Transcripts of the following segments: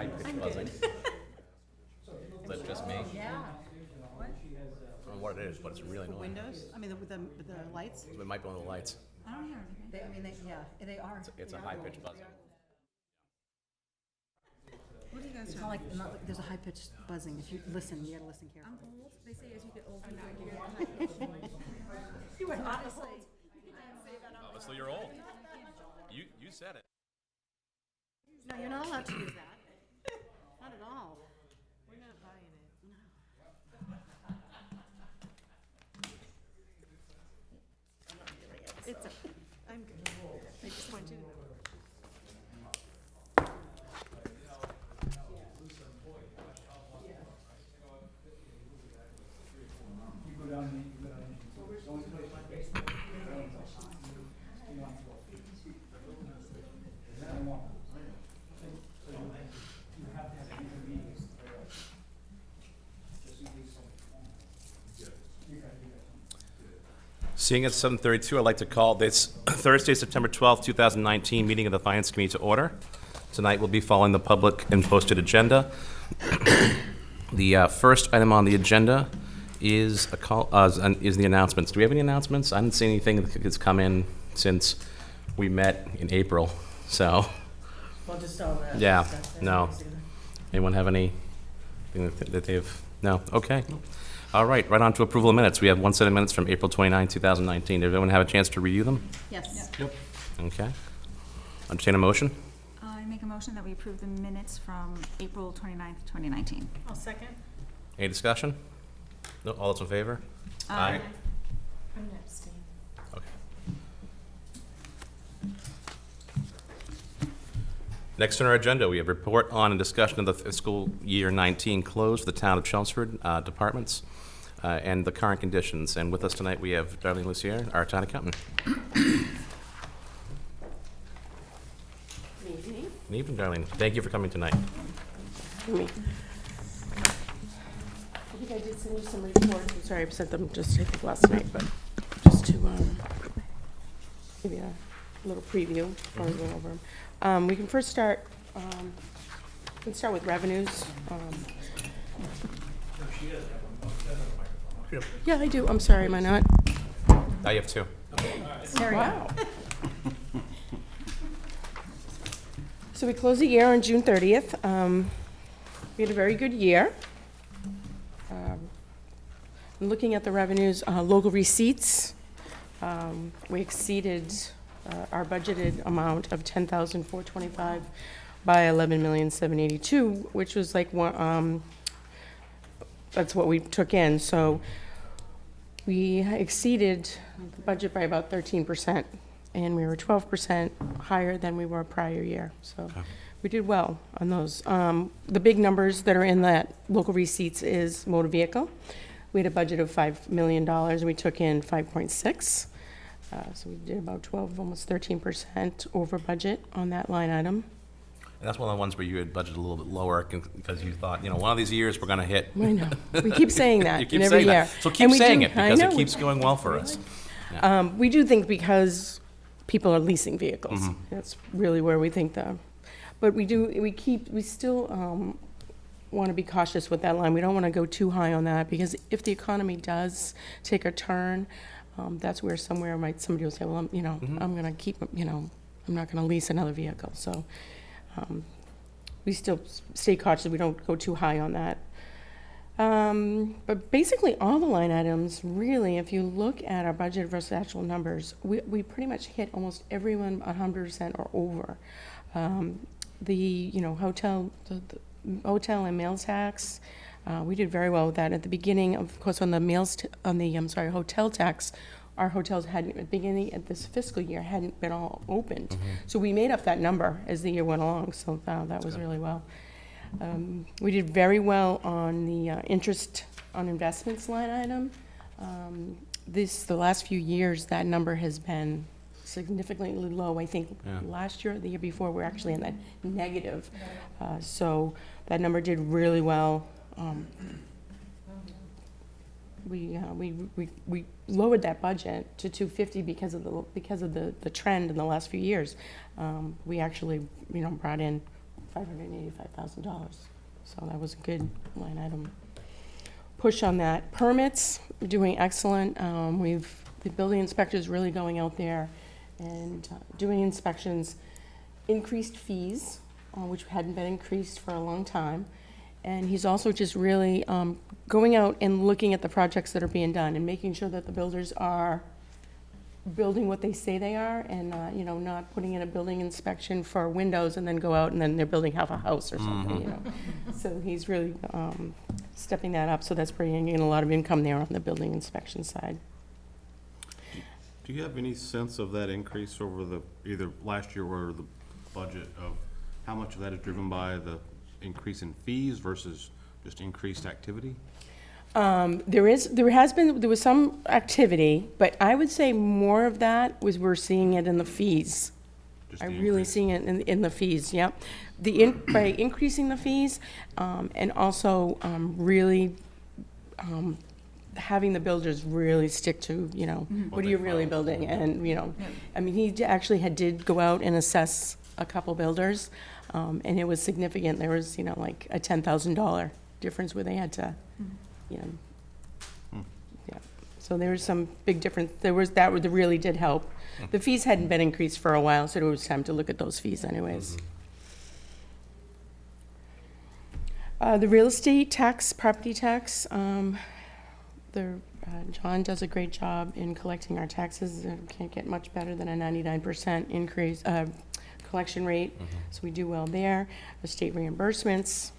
high-pitched buzzing. Is that just me? Yeah. What? I don't know what it is, but it's really annoying. Windows? I mean, with the lights? It might be one of the lights. I don't hear anything. They are. It's a They are high-pitched low. buzzing. What do you guys It's have? not like there's a high-pitched buzzing. If you listen, you gotta listen I'm carefully. old. They say as you get older, you get high pitched voice. You are not old. Obviously, you're old. You said it. No, you're not allowed to use that. Not at all. We're not buying it. It's I'm good. I just want you to know. Seeing at 7:32, I'd like to call this Thursday, September 12th, 2019 meeting of the Finance Committee to order. Tonight we'll be following the public and posted agenda. The first item on the agenda is is the announcements. Do we have any announcements? I haven't seen anything that's come in since we met in April. So, Well, just all that. yeah, no. Anyone have anything that they've? No. Okay. All right. Right on to approval of minutes. We have one set of minutes from April 29, 2019. Did everyone have a chance to review them? Yes. Yep. Okay. Entertain a motion. I make a motion that we approve the minutes from April 29th, 2019. I'll second. Any discussion? No. All those in favor? Aye. I'm gonna abstain. Okay. Next on our agenda, we have report on and discussion of the fiscal year 19 close for the town of Chelmsford departments and the current conditions. And with us tonight, we have Darlene Lucier, our town accountant. Good evening, Darlene. Thank you for coming tonight. I think I did send you some reports. I'm sorry, I sent them just, I think, last night, but just to give you a little preview before we go over them. We can first start, we can start with revenues. Yeah, I do. I'm sorry, am I not? Now you have two. Wow. So we closed the year on June 30th. We had a very good year. Looking at the revenues, local receipts, we exceeded our budgeted amount of $10,425 by $11,782,000, which was like that's what we took in. So we exceeded the budget by about 13%, and we were 12% higher than we were prior year. So we did well on those. The big numbers that are in that local receipts is motor vehicle. We had a budget of $5 million, and we took in 5.6. So we did about 12, almost 13% over budget on that line item. And that's one of the ones where you had budgeted a little bit lower because you thought, one of these years we're going to hit. I know. We keep saying that You keep in every saying year. that. So And keep we saying do- it I because it know. keeps going well for us. We do think because people are leasing vehicles. Mm-hmm. That's really where we think but we still want to be cautious with that line. We don't want to go too high on that because if the economy does take a turn, that's where somebody will say, well, I'm going to keep, I'm not going to lease another vehicle. So we still stay cautious. We don't go too high on that. But basically all the line items, really, if you look at our budget versus actual numbers, we pretty much hit almost everyone 100% or over. The hotel and meal tax, we did very well with that. At the beginning, of course, on the hotel tax, our hotels hadn't, at the beginning of this fiscal year, hadn't been all opened. So we made up that number as the year went along, so that was really well. We did very well on the interest on investments line item. The last few years, that number has been significantly low. I think last year, or the year before, we're actually in that negative. So that number did really well. We lowered that budget to 250 because of the trend in the last few years. We actually brought in $585,000. So that was a good line item push on that. Permits, we're doing excellent. The building inspector's really going out there and doing inspections. Increased fees, which hadn't been increased for a long time. And he's also just really going out and looking at the projects that are being done and making sure that the builders are building what they say they are and, not putting in a building inspection for windows and then go out and then they're building half a house or something, So he's really stepping that up, so that's bringing in a lot of income there on the building inspection side. Do you have any sense of that increase over either last year or the budget of how much of that is driven by the increase in fees versus just increased activity? There was some activity, but I would say more of that was we're seeing it in the fees. Just I'm the really increase? seeing it in the fees, yep. By increasing the fees, and also really having the builders really stick to, what are you really building? And, I mean, he actually did go out and assess a couple builders, and it was significant. There was, like a $10,000 difference where they had to, yeah. So there was some big difference. That really did help. The fees hadn't been increased for a while, so it was time to look at those fees anyways. The real estate tax, property tax, John does a great job in collecting our taxes. Can't get much better than a 99% increase, collection rate, so we do well there. The state reimbursements,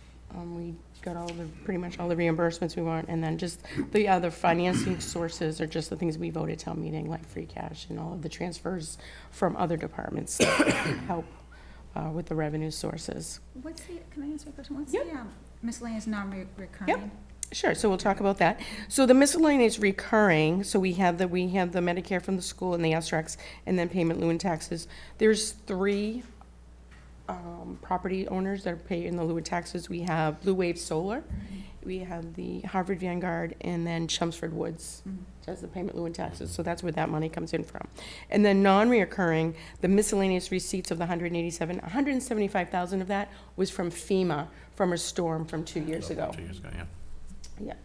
we got pretty much all the reimbursements we want, and then just the other financing sources are just the things we voted town meeting, like free cash and all of the transfers from other departments that help with the revenue sources. Can I answer a question? What's Yep. the miscellaneous non-recurring? Yep. Sure, so we'll talk about that. So the miscellaneous recurring, so we have the Medicare from the school and the SREX, and then payment lieu and taxes. There's 3 property owners that are paying the lieu and taxes. We have Blue Wave Solar, we have the Harvard Vanguard, and then Chelmsford Woods does the payment lieu and taxes. So that's where that money comes in from. And then non-reoccurring, the miscellaneous receipts of the 175,000 of that was from FEMA, from a storm from 2 years ago. 2 years ago, yeah. Yeah.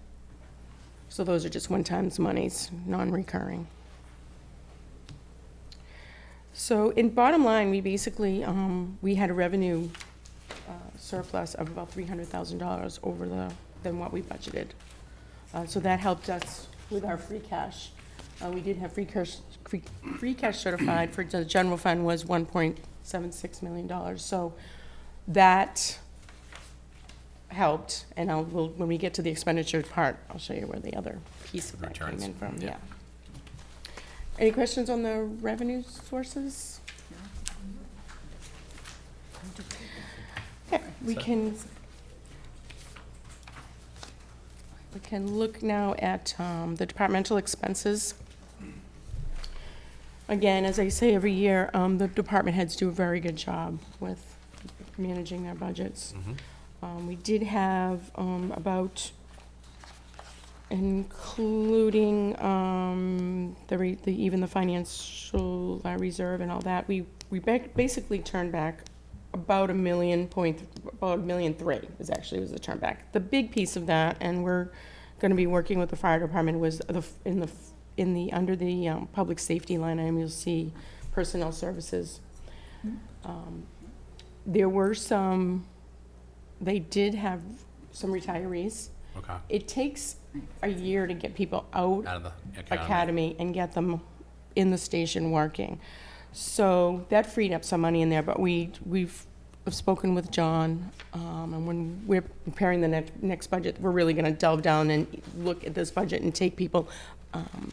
So those are just one-time monies, non-recurring. So in bottom line, we basically, we had a revenue surplus of about $300,000 than what we budgeted. So that helped us with our free cash. We did have free cash certified for the general fund was $1.76 million. So that helped, and when we get to the expenditure part, I'll show you where the other piece of that came Returns. in from, Yeah. yeah. Any questions on the revenue sources? Okay, we can look now at the departmental expenses. Again, as I say every year, the department heads do a very good job with managing their budgets. We did have about, including even the financial reserve and all that, we basically turned back about $1.3 million was the turn back. The big piece of that, and we're going to be working with the fire department, was under the public safety line item, you'll see personnel services. There were they did have some retirees. Okay. It takes a year to get people out Out of the academy and get them in the station working. So that freed up some money in there, but we've spoken with John, and when we're preparing the next budget, we're really gonna delve down and look at this budget and take people,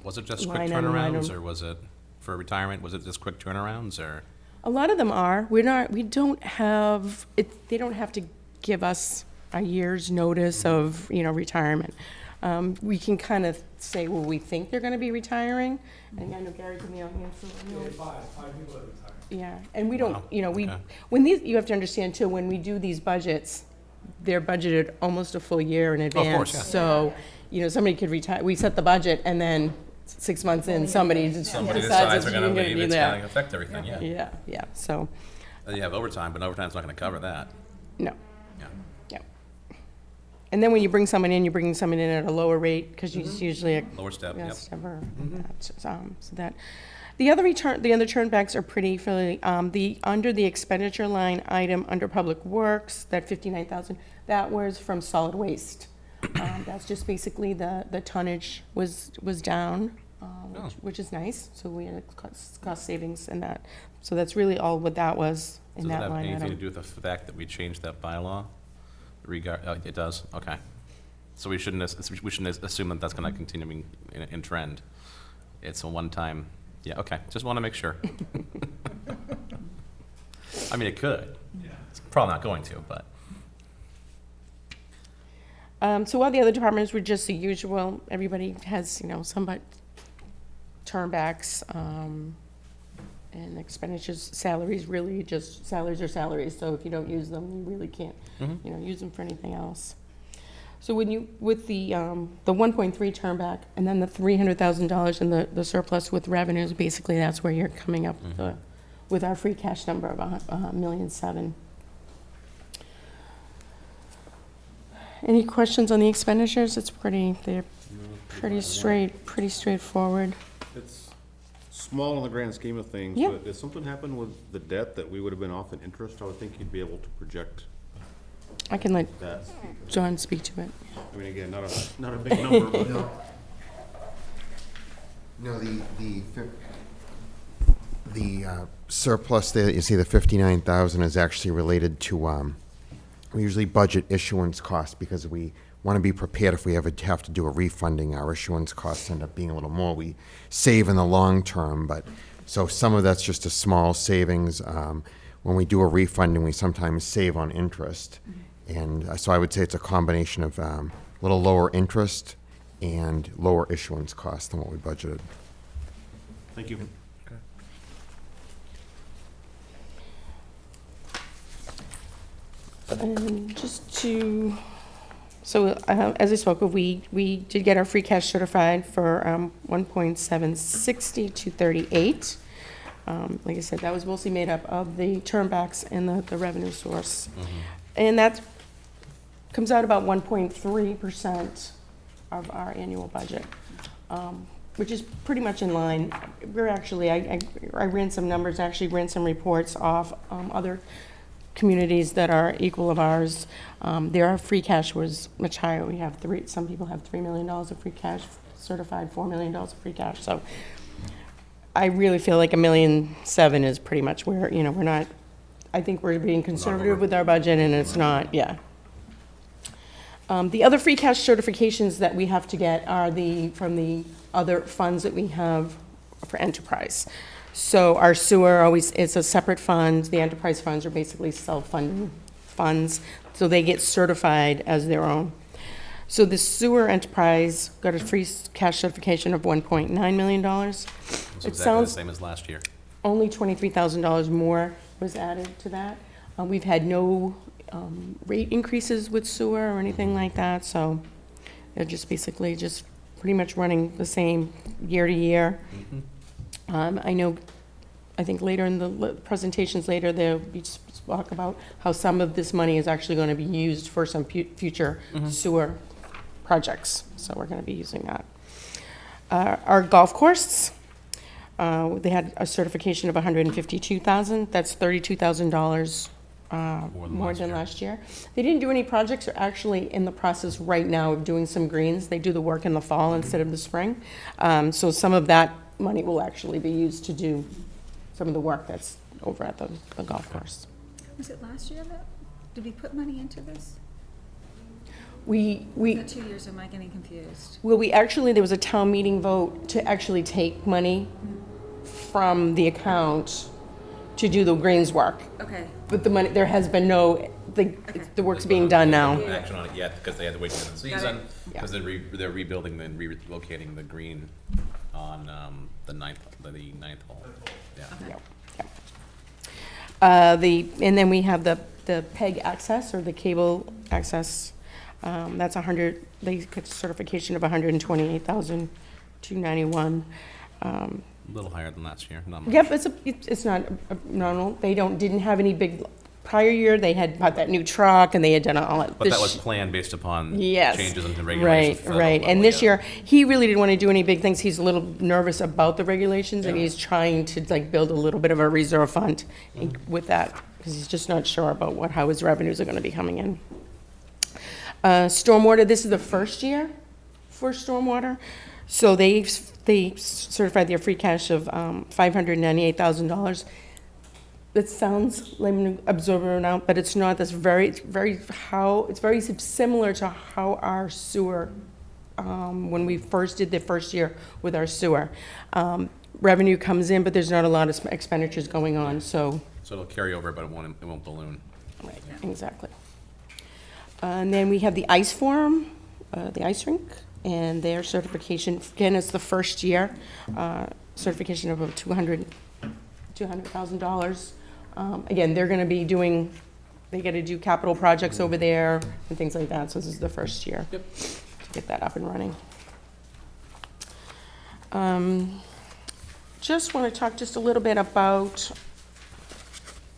Was it just quick line item, turnarounds, or was it, for retirement, was it just quick turnarounds, or? a lot of them are. We don't have, they don't have to give us a year's notice of, retirement. We can kind of say, well, we think they're gonna be retiring, and I know Gary's in the audience, so I know. Five people are retired. Yeah, and we don't, Wow, okay. you have to understand too, when we do these budgets, they're budgeted almost a full year in advance. course, yeah. So, somebody could retire, we set the budget, and then 6 months in, somebody just Somebody decides decides it's they're gonna gonna leave, be it's there. gonna affect everything, yeah. Yeah, so, You have overtime, but overtime's not gonna cover that. No, Yeah. yeah. And then when you bring someone in, you're bringing someone in at a lower rate, because it's usually a Lower step, yep. yes, ever, so that. The other turnbacks are pretty fairly, under the expenditure line item, under Public Works, that 59,000, that was from solid waste. That's just basically the tonnage was down, which is nice, so we had cost savings in that. So that's really all what that was in Does it that have line anything to item. do with the fact that we changed that bylaw? It does, okay. So we shouldn't assume that that's gonna continue in trend. It's a one-time, yeah, okay, just wanna make sure. I mean, it could. It's probably not going to, but. So all the other departments were just the usual, everybody has, somewhat turnbacks, and expenditures, salaries, really just, salaries are salaries, so if you don't use them, you really can't, use them for anything else. So when you, with the 1.3 turnback, and then the $300,000 in the surplus with revenues, basically that's where you're coming up with our free cash number of $1.7 million. Any questions on the expenditures? They're pretty straightforward. It's small in the grand scheme of things, Yeah. but did something happen with the debt that we would have been off in interest? I would think you'd be able to project I can let that. John speak to it. I mean, again, not a big number, but No, the surplus there, you see the 59,000 is actually related to, we usually budget issuance costs because we want to be prepared if we ever have to do a refunding. Our issuance costs end up being a little more. We save in the long term, but, so some of that's just a small savings. When we do a refunding, we sometimes save on interest. And so I would say it's a combination of a little lower interest and lower issuance costs than what we budgeted. thank you. And just to, so as I spoke of, we did get our free cash certified for 1.760 to 38. Like I said, that was mostly made up of the turnbacks and the revenue source. And that comes out about 1.3% of our annual budget, which is pretty much in line. We're actually, I ran some numbers, actually ran some reports off other communities that are equal of ours. Their free cash was much higher. We have some people have $3 million of free cash certified, $4 million of free cash. So I really feel like $1.7 million is pretty much where, we're not, I think we're being conservative with our budget, and it's not, yeah. The other free cash certifications that we have to get are from the other funds that we have for enterprise. So our sewer always, it's a separate fund. The enterprise funds are basically self-funding funds, so they get certified as their own. So the sewer enterprise got a free cash certification of $1.9 million. It's It exactly the sounds same as last year. only $23,000 more was added to that. We've had no rate increases with sewer or anything like that, so they're just basically just pretty much running the same year to year. I think later in the presentations later, they'll be talk about how some of this money is actually going to be used for some future sewer projects. So we're going to be using that. Our golf course, they had a certification of $152,000. That's $32,000 more than last year. They didn't do any projects. They're actually in the process right now of doing some greens. They do the work in the fall instead of the spring. So some of that money will actually be used to do some of the work that's over at the golf course. Was it last year that, did we put money into this? We The 2 years, am I getting confused? Well, there was a town meeting vote to actually take money from the account to do the greens work. Okay, But the money, there has been the work's being done now. No action on it yet, because they had to wait for the season, Yeah. because they're rebuilding and relocating the green on the ninth hole. Yeah. Yep, yep. And then we have the PEG access, or the cable access. That's they get certification of $128,291. A little higher than last year, not much. Yep, it's not abnormal. They didn't have any big prior year, they had bought that new truck and they had done all that. But that was planned based upon Yes. changes in the Right, regulations. at the federal right. level, And this yeah. year, he really didn't want to do any big things. He's a little nervous about the regulations, and he's trying to like build a little bit of a reserve fund with that, because he's just not sure about how his revenues are going to be coming in. Stormwater, this is the first year for stormwater. So they certified their free cash of $598,000. That sounds like an absorbent amount, but it's not. That's it's very similar to how our sewer, when we first did the first year with our sewer. Revenue comes in, but there's not a lot of expenditures going on, so. So it'll carry over, but it won't balloon. Right, exactly. And then we have the ice forum, the ice rink, and their certification, again, it's the first year, certification of about $200,000. Again, they're gonna be doing, they gotta do capital projects over there and things like that, so this is the first year. Yep. To get that up and running. Just wanna talk just a little bit about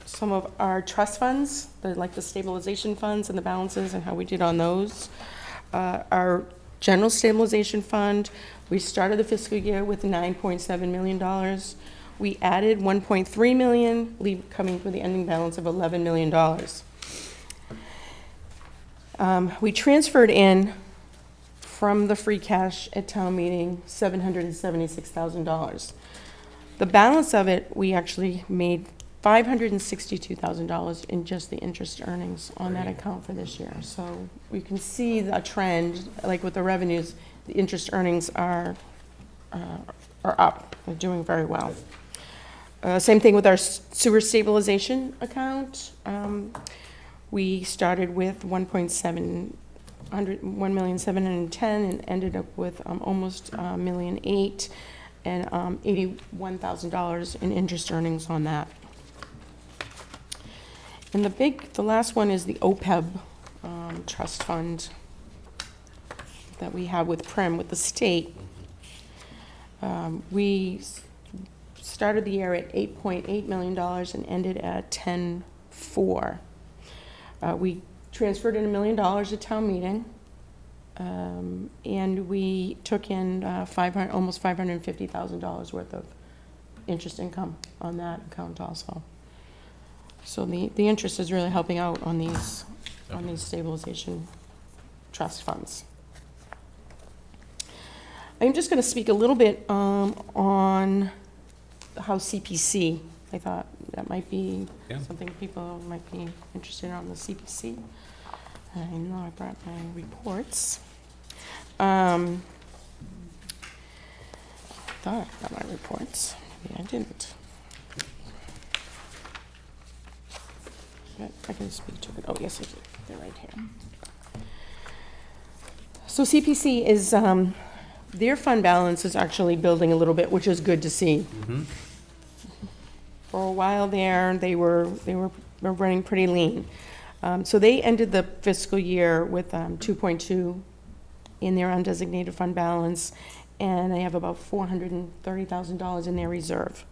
some of our trust funds, like the stabilization funds and the balances and how we did on those. Our general stabilization fund, we started the fiscal year with $9.7 million. We added $1.3 million, coming with the ending balance of $11 million. We transferred in from the free cash at town meeting $776,000. The balance of it, we actually made $562,000 in just the interest earnings on that account for this year. So we can see a trend, like with the revenues, the interest earnings are up. They're doing very well. Same thing with our sewer stabilization account. We started with $1,710,000 and ended up with almost $1.8 million and $81,000 in interest earnings on that. And the last one is the OPEB trust fund that we have with PRIM, with the state. We started the year at $8.8 million and ended at $10.4 million. We transferred in $1 million at town meeting, and we took in almost $550,000 worth of interest income on that account also. So the interest is really helping out on these stabilization trust funds. I'm just going to speak a little bit on how CPC, I thought that might be something people might be interested in on the CPC. I know I brought my reports. I thought I got my reports. Maybe I didn't. But I can speak to it. Oh, yes, I did. They're right here. So CPC is, their fund balance is actually building a little bit, which is good to see. For a while there, they were running pretty lean. So they ended the fiscal year with 2.2 in their undesignated fund balance, and they have about $430,000 in their reserve.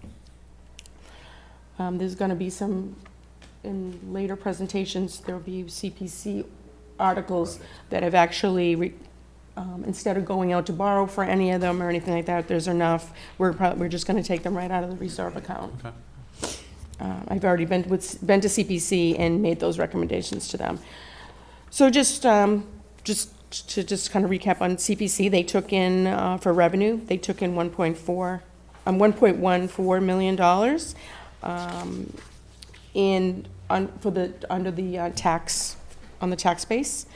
There's going to be some, in later presentations, there'll be CPC articles that have actually, instead of going out to borrow for any of them or anything like that, there's enough. We're just going to take them right out of the reserve account. Okay. I've already been to CPC and made those recommendations to them. So just to kind of recap on CPC, they took in, for revenue, they took in $1.14 million. Under the tax, on the tax base.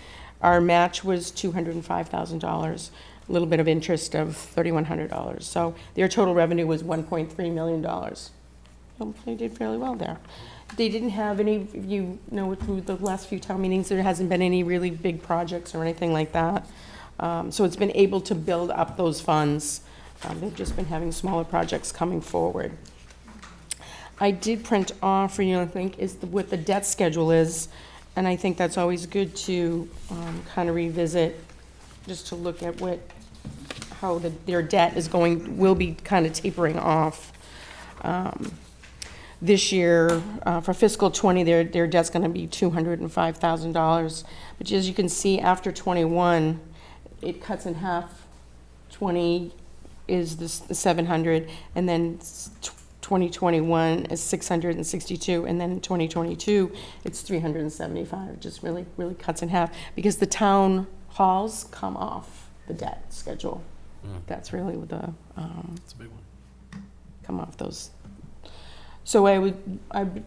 Our match was $205,000, a little bit of interest of $3,100. So their total revenue was $1.3 million. So they did fairly well there. They didn't have any, if you know, through the last few town meetings, there hasn't been any really big projects or anything like that. So it's been able to build up those funds. They've just been having smaller projects coming forward. I did print off for you, I think, is what the debt schedule is, and I think that's always good to kind of revisit, just to look at their debt is will be kind of tapering off. This year, for fiscal '20, their debt's gonna be $205,000. But as you can see, after '21, it cuts in half. '20 is the 700, and then 2021 is 662, and then in 2022, it's 375. It just really, really cuts in half, because the town halls come off the debt schedule. That's really the, It's a big one. come off those. So I'm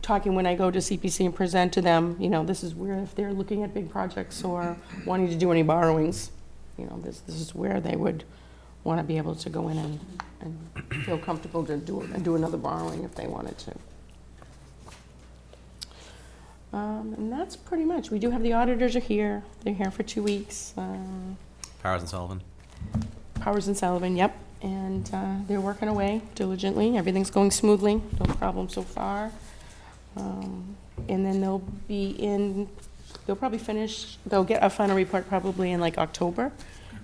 talking when I go to CPC and present to them, this is where, if they're looking at big projects or wanting to do any borrowings, this is where they would want to be able to go in and feel comfortable to do another borrowing if they wanted to. And that's pretty much. We do have the auditors are here. They're here for 2 weeks. Powers and Sullivan. Powers and Sullivan, yep. And they're working away diligently. Everything's going smoothly. No problem so far. And then they'll probably finish, they'll get a final report probably in like October.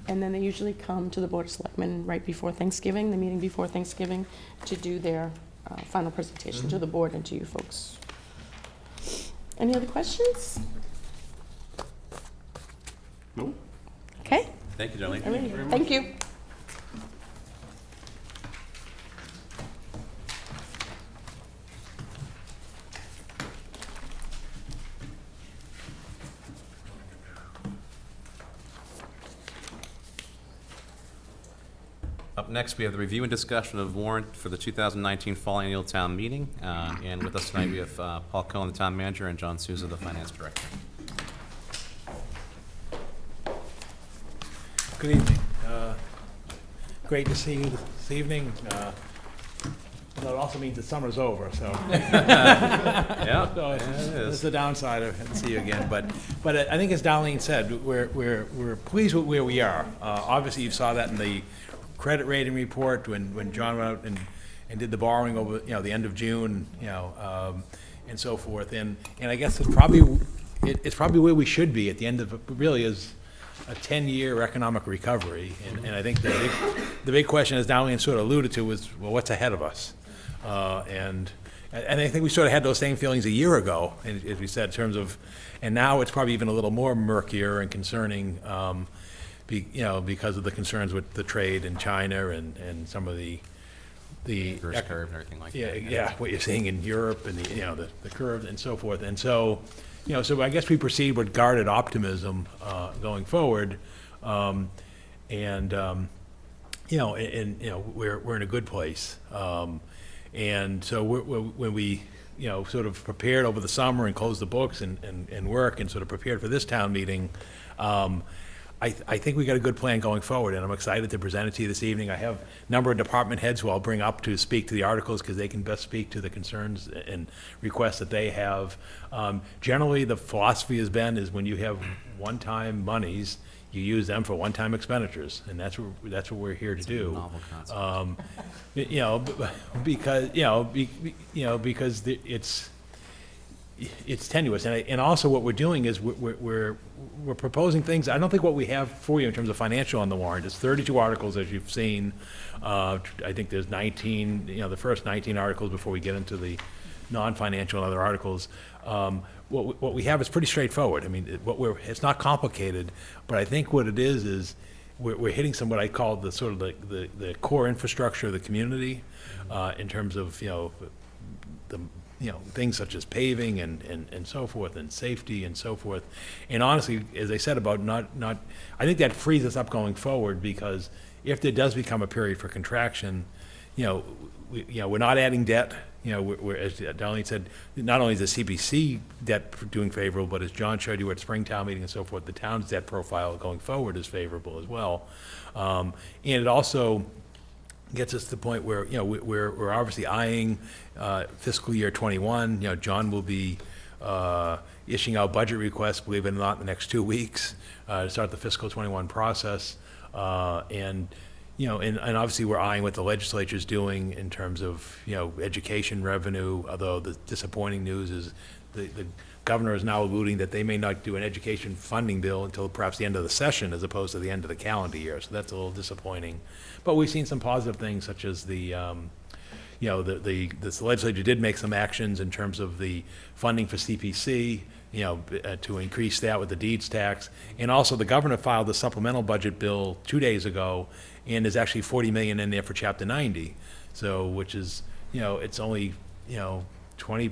And then they usually come to the Board of Selectmen right before Thanksgiving, the meeting before Thanksgiving, to do their final presentation to the board and to you folks. Any other questions? Nope. Okay, Thank you, Darlene. all right, thank you. Up next, we have the review and discussion of warrant for the 2019 Fall Annual Town Meeting. And with us tonight, we have Paul Cohen, the Town Manager, and John Souza, the Finance Director. Good evening. Great to see you this evening. That also means the summer's over, so. Yeah, So it That's is. the downside of it, see you again. But I think as Darlene said, we're pleased with where we are. Obviously, you saw that in the credit rating report when John went out and did the borrowing over, the end of June, and so forth. And I guess it's probably where we should be at the end of, it really is a 10-year economic recovery. And I think the big question, as Darlene sort of alluded to, was, well, what's ahead of us? And I think we sort of had those same feelings a year ago, as we said, in terms of, and now it's probably even a little more murkier and concerning, because of the concerns with the trade in China and some of the Reverse curve and everything like that. yeah, what you're seeing in Europe and the curves and so forth. And so, so I guess we proceed with guarded optimism going forward. We're in a good place. And so when we, sort of prepared over the summer and closed the books and work and sort of prepared for this town meeting, I think we got a good plan going forward, and I'm excited to present it to you this evening. I have a number of department heads who I'll bring up to speak to the articles because they can best speak to the concerns and requests that they have. Generally, the philosophy has been is when you have one-time monies, you use them for one-time expenditures, and that's what we're here to do. Novel concept. Because it's tenuous, and also what we're doing is we're proposing things. I don't think what we have for you in terms of financial on the warrant is 32 articles, as you've seen. I think there's 19, the first 19 articles before we get into the non-financial and other articles. What we have is pretty straightforward. I mean, it's not complicated, but I think what it is we're hitting some what I call the sort of the core infrastructure of the community, in terms of things such as paving and so forth, and safety and so forth. And honestly, as I said about I think that frees us up going forward, because if there does become a period for contraction, we're not adding debt. We're, as Darlene said, not only is the CPC debt doing favorable, but as John showed you at Springtown meeting and so forth, the town's debt profile going forward is favorable as well. And it also gets us to the point where, we're obviously eyeing fiscal year '21. John will be issuing out budget requests, believe it or not, in the next 2 weeks to start the fiscal '21 process. And obviously we're eyeing what the legislature's doing in terms of, education revenue, although the disappointing news is the governor is now alluding that they may not do an education funding bill until perhaps the end of the session as opposed to the end of the calendar year. So that's a little disappointing. But we've seen some positive things, such as the, you know, the legislature did make some actions in terms of the funding for CPC, you know, to increase that with the deeds tax. And also, the governor filed a supplemental budget bill 2 days ago, and there's actually 40 million in there for Chapter 90. So, which is, you know, it's only, you know, 5%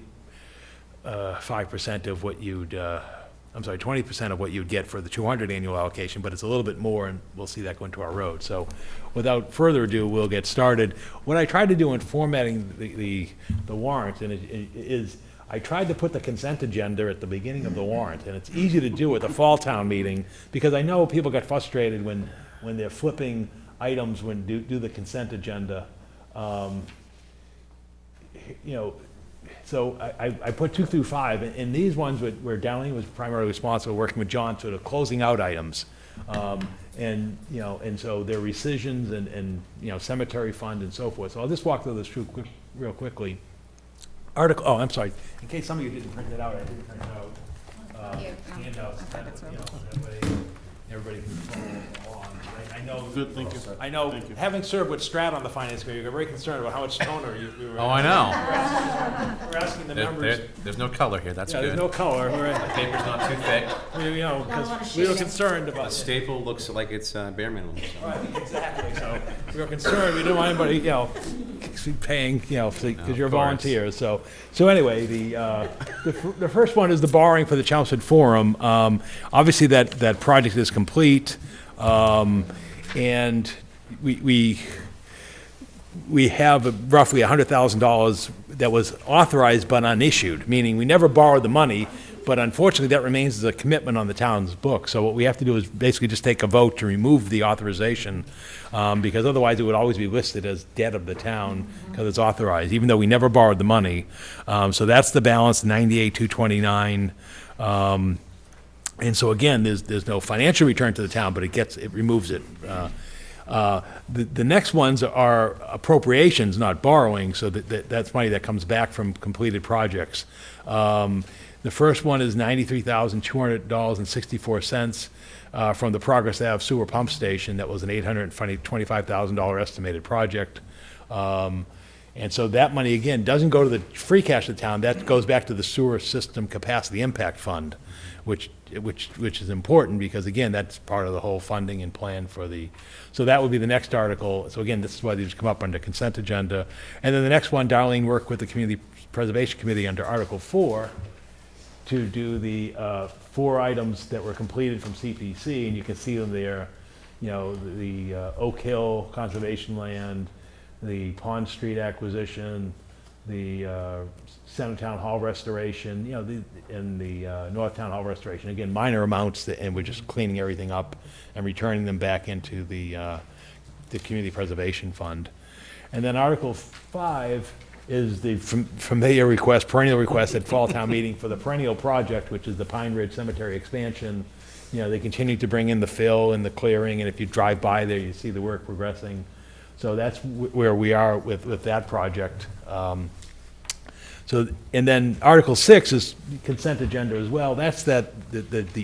of what you'd, 20% of what you'd get for the 200 annual allocation, but it's a little bit more, and we'll see that go into our road. So without further ado, we'll get started. What I tried to do in formatting the warrant is I tried to put the consent agenda at the beginning of the warrant, and it's easy to do at the fall town meeting, because I know people get frustrated when they're flipping items when do the consent agenda. You know, so I put 2 through 5, and these ones where Darlene was primarily responsible, working with John, sort of closing out items. And, you know, and so there are rescissions and, you know, cemetery fund and so forth. So I'll just walk through this real quickly. I'm sorry, in case some of you didn't print it out, I didn't print it out. Handouts, you know, everybody can follow along. I know. Good, thank you. I know, having served with Strat on the finance committee, you're very concerned about how much toner we were. Oh, I know. We're asking the members. There's no color here, that's Yeah, there's good. no color, The paper's not too thick. you know, because we were concerned The about. staple looks like it's bare minimum. so. Right, exactly, so we were concerned, we didn't want anybody, you know, paying, you know, because you're of course. volunteers, so anyway, the first one is the borrowing for the Chelmsford Forum. Obviously, that project is complete, and we have roughly $100,000 that was authorized but unissued, meaning we never borrowed the money, but unfortunately, that remains as a commitment on the town's book. So what we have to do is basically just take a vote to remove the authorization, because otherwise it would always be listed as debt of the town because it's authorized, even though we never borrowed the money. So that's the balance, 98,229. And so again, there's no financial return to the town, but it removes it. The next ones are appropriations, not borrowing, so that's money that comes back from completed projects. The first one is $93,200.64 from the Progress Ave Sewer Pump Station. That was an $825,000 estimated project. And so that money, again, doesn't go to the free cash of the town, that goes back to the Sewer System Capacity Impact Fund, which is important, because again, that's part of the whole funding and plan for so that would be the next article. So again, this is why these come up under consent agenda. And then the next one, Darlene worked with the Community Preservation Committee under Article 4 to do the 4 items that were completed from CPC, and you can see them there, you know, the Oak Hill Conservation Land, the Pond Street acquisition, the Center Town Hall restoration, you know, and the North Town Hall restoration. Again, minor amounts, and we're just cleaning everything up and returning them back into the Community Preservation Fund. And then Article 5 is the familiar request, perennial request at Fall Town Meeting for the perennial project, which is the Pine Ridge Cemetery expansion. You know, they continue to bring in the fill and the clearing, and if you drive by there, you see the work progressing. So that's where we are with that project. So, and then Article 6 is consent agenda as well. That's the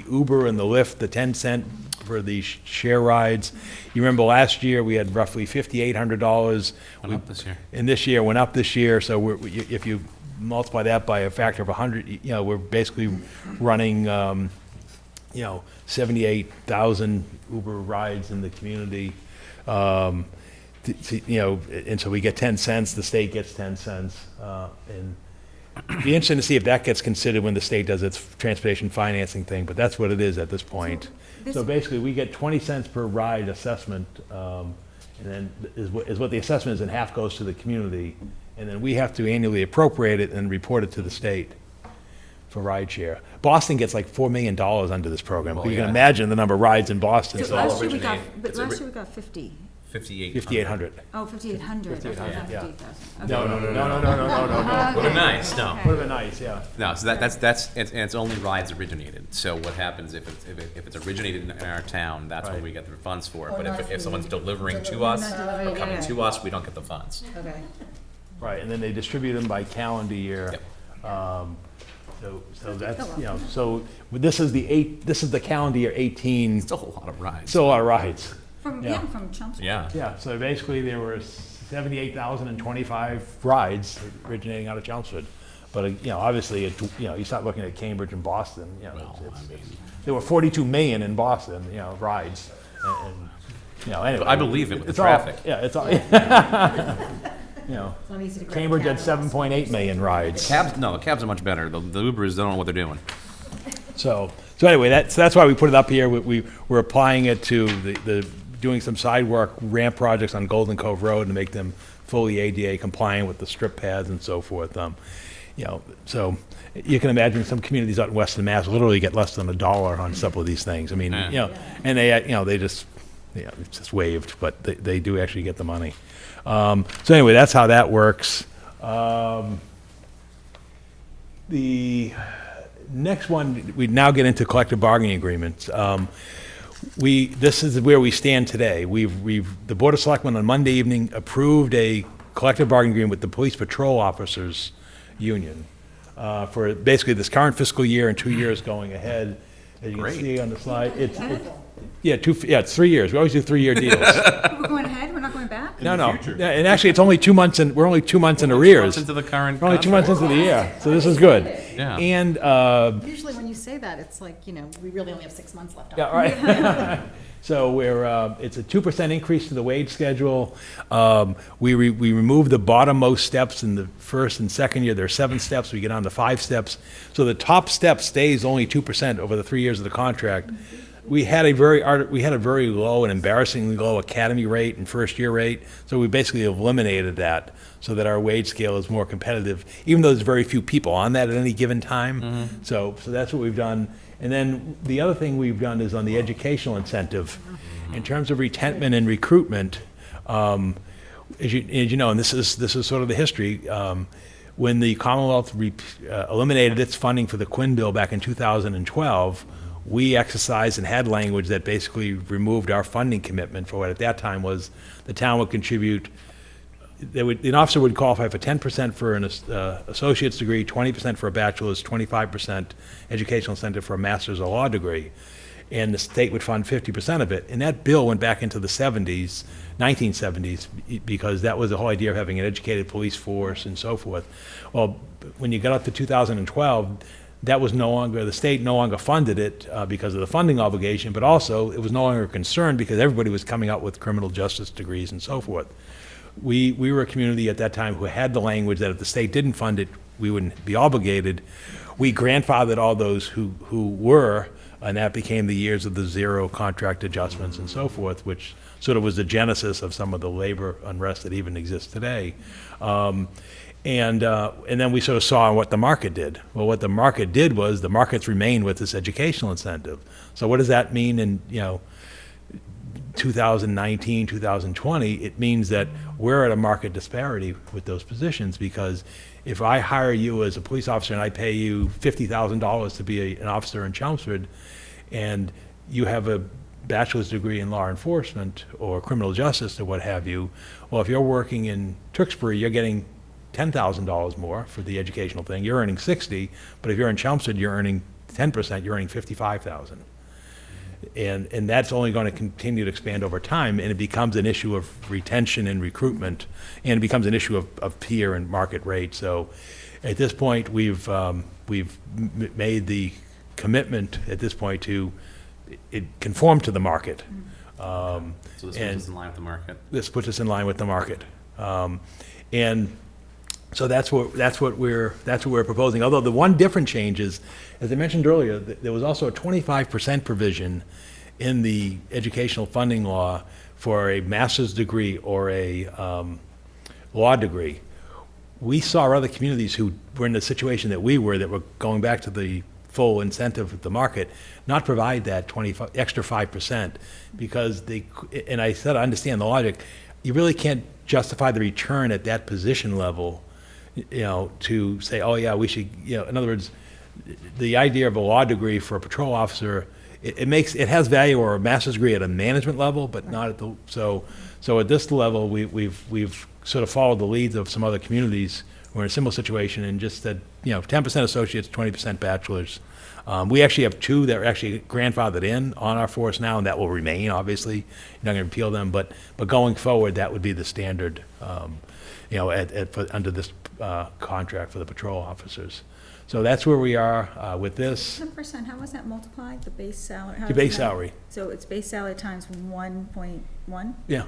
Uber and the Lyft, the 10 cent for the share rides. You remember last year, we had roughly $5,800. Went up this year. And this year, went up this year, so if you multiply that by a factor of 100, you know, we're basically running, you know, 78,000 Uber rides in the community. You know, and so we get 10 cents, the state gets 10 cents. And it'd be interesting to see if that gets considered when the state does its transportation financing thing, but that's what it is at this point. So basically, we get 20 cents per ride assessment, and then is what the assessment is, and half goes to the community. And then we have to annually appropriate it and report it to the state for ride share. Boston gets like $4 million under this program. Oh, You can yeah. imagine the number of rides in Boston. So So last year we got, originated- but it's last year we got 50. 5,800. 5,800. Oh, 5,800. I thought it was 5,800, yeah. 58,000. No. Would have nice, no. Would have been nice, yeah. No, so and it's only rides originated. So what happens if it's originated in our town, that's when Right. we get the funds for it. Or But not if someone's delivering to Delivering, us, not delivering, or coming yeah. to us, we don't get the funds. Okay. Right, and then they distribute them by calendar year. So that's, you know, so this is the calendar year 18, It's a whole lot of rides. still a lot of rides. From, Yeah. yeah, from Chelmsford. Yeah. Yeah, so basically there were 78,025 rides originating out of Chelmsford. But, obviously, you start looking at Cambridge and Boston, there were 42 million in Boston, rides. Anyway. I believe it with the it's all- traffic. Yeah, it's all, It's not easy to grab Cambridge had cabs. 7.8 million rides. Cabs, no, cabs are much better. The Ubers don't know what they're doing. So anyway, that's why we put it up here. We're applying it to doing some side work, ramp projects on Golden Cove Road to make them fully ADA compliant with the strip paths and so forth. So you can imagine some communities out in Western Mass literally get less than $1 on some of these things. I mean, Yeah. and they just, it's just waived, but they do actually get the money. So anyway, that's how that works. The next one, we now get into collective bargaining agreements. This is where we stand today. The Board of Selectmen on Monday evening approved a collective bargaining agreement with the Police Patrol Officers Union for basically this current fiscal year and 2 years going ahead. As you can Great. see on the slide, it's 3 years. We always do 3-year deals. We're going ahead, we're not going back? No, yeah, and actually, it's only 2 months, we're only 2 months in arrears. Into the current We're only 2 months contract. into the year, so this is good. Yeah. And, Usually when you say that, it's like, we really only have 6 months left. yeah, right. So it's a 2% increase to the wage schedule. We remove the bottommost steps in the first and second year. There are 7 steps, we get on to 5 steps. So the top step stays only 2% over the 3 years of the contract. We had a very low and embarrassingly low academy rate and first year rate, so we basically eliminated that so that our wage scale is more competitive, even though there's very few people on that at any given time. So that's what we've done. And then the other thing we've done is on the educational incentive. In terms of retention and recruitment, as you know, and this is sort of the history, when the Commonwealth eliminated its funding for the Quinn Bill back in 2012, we exercised and had language that basically removed our funding commitment for what at that time was the town would contribute. An officer would qualify for 10% for an associate's degree, 20% for a bachelor's, 25% educational incentive for a master's or law degree, and the state would fund 50% of it. And that bill went back into the 1970s, because that was the whole idea of having an educated police force and so forth. Well, when you got up to 2012, that was no longer, the state no longer funded it because of the funding obligation, but also it was no longer a concern because everybody was coming out with criminal justice degrees and so forth. We were a community at that time who had the language that if the state didn't fund it, we wouldn't be obligated. We grandfathered all those who were, and that became the years of the zero contract adjustments and so forth, which sort of was the genesis of some of the labor unrest that even exists today. And then we sort of saw what the market did. Well, what the market did was the markets remained with this educational incentive. So what does that mean in 2019, 2020? It means that we're at a market disparity with those positions, because if I hire you as a police officer and I pay you $50,000 to be an officer in Chelmsford, and you have a bachelor's degree in law enforcement or criminal justice or what have you, well, if you're working in Tewksbury, you're getting $10,000 more for the educational thing. You're earning 60, but if you're in Chelmsford, you're earning 10%, you're earning 55,000. And that's only going to continue to expand over time, and it becomes an issue of retention and recruitment, and it becomes an issue of peer and market rate. So at this point, we've made the commitment at this point to conform to the market. So this and- one's in line with the market. This puts us in line with the market. And so that's what we're proposing. Although the one different change is, as I mentioned earlier, there was also a 25% provision in the educational funding law for a master's degree or a law degree. We saw other communities who were in the situation that we were, that were going back to the full incentive of the market, not provide that extra 5%, because and I said, I understand the logic, you really can't justify the return at that position level, to say, oh yeah, we should, in other words, the idea of a law degree for a patrol officer, it has value, or a master's degree at a management level, but not at the, so at this level, we've sort of followed the leads of some other communities we're in a similar situation in just that, 10% associates, 20% bachelors. We actually have two that are actually grandfathered in on our force now, and that will remain, obviously. You're not going to repeal them, but going forward, that would be the standard, under this contract for the patrol officers. So that's where we are with this. 10%, how was that multiplied, the base salary? How The does base that- salary. So it's base salary times 1.1? Yeah,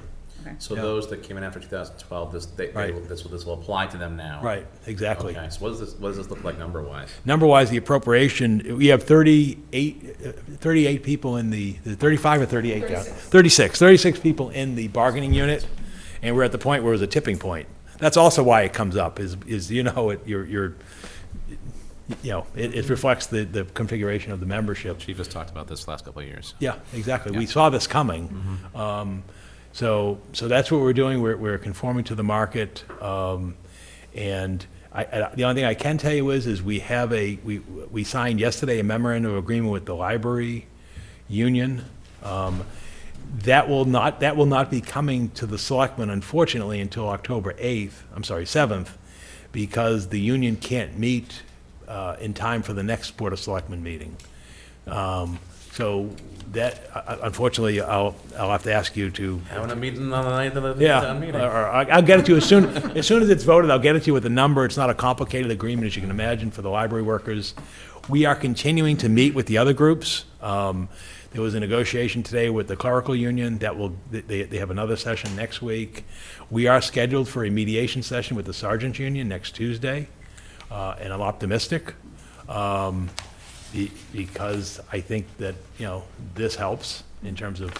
So those that came in after 2012, Right. this will apply to them now? right, exactly. Okay, so what does this look like number-wise? Number-wise, the appropriation, we have 38 people in the 35 or 38? 36 people in the bargaining unit, and we're at the point where it's a tipping point. That's also why it comes up, it reflects the configuration of the membership. Chief has talked about this last couple of years. Yeah, exactly. We saw this coming. So that's what we're doing. We're conforming to the market. And the only thing I can tell you is we have we signed yesterday a memorandum of agreement with the library union. That will not be coming to the selectmen, unfortunately, until October 7th, because the union can't meet in time for the next Board of Selectmen meeting. So that, unfortunately, I'll have to ask you to. Having a meeting on the night of the Yeah, town meeting. or I'll get it to you as soon as it's voted, I'll get it to you with a number. It's not a complicated agreement, as you can imagine, for the library workers. We are continuing to meet with the other groups. There was a negotiation today with the clerical union they have another session next week. We are scheduled for a mediation session with the sergeants union next Tuesday, and I'm optimistic. Because I think that, this helps in terms of,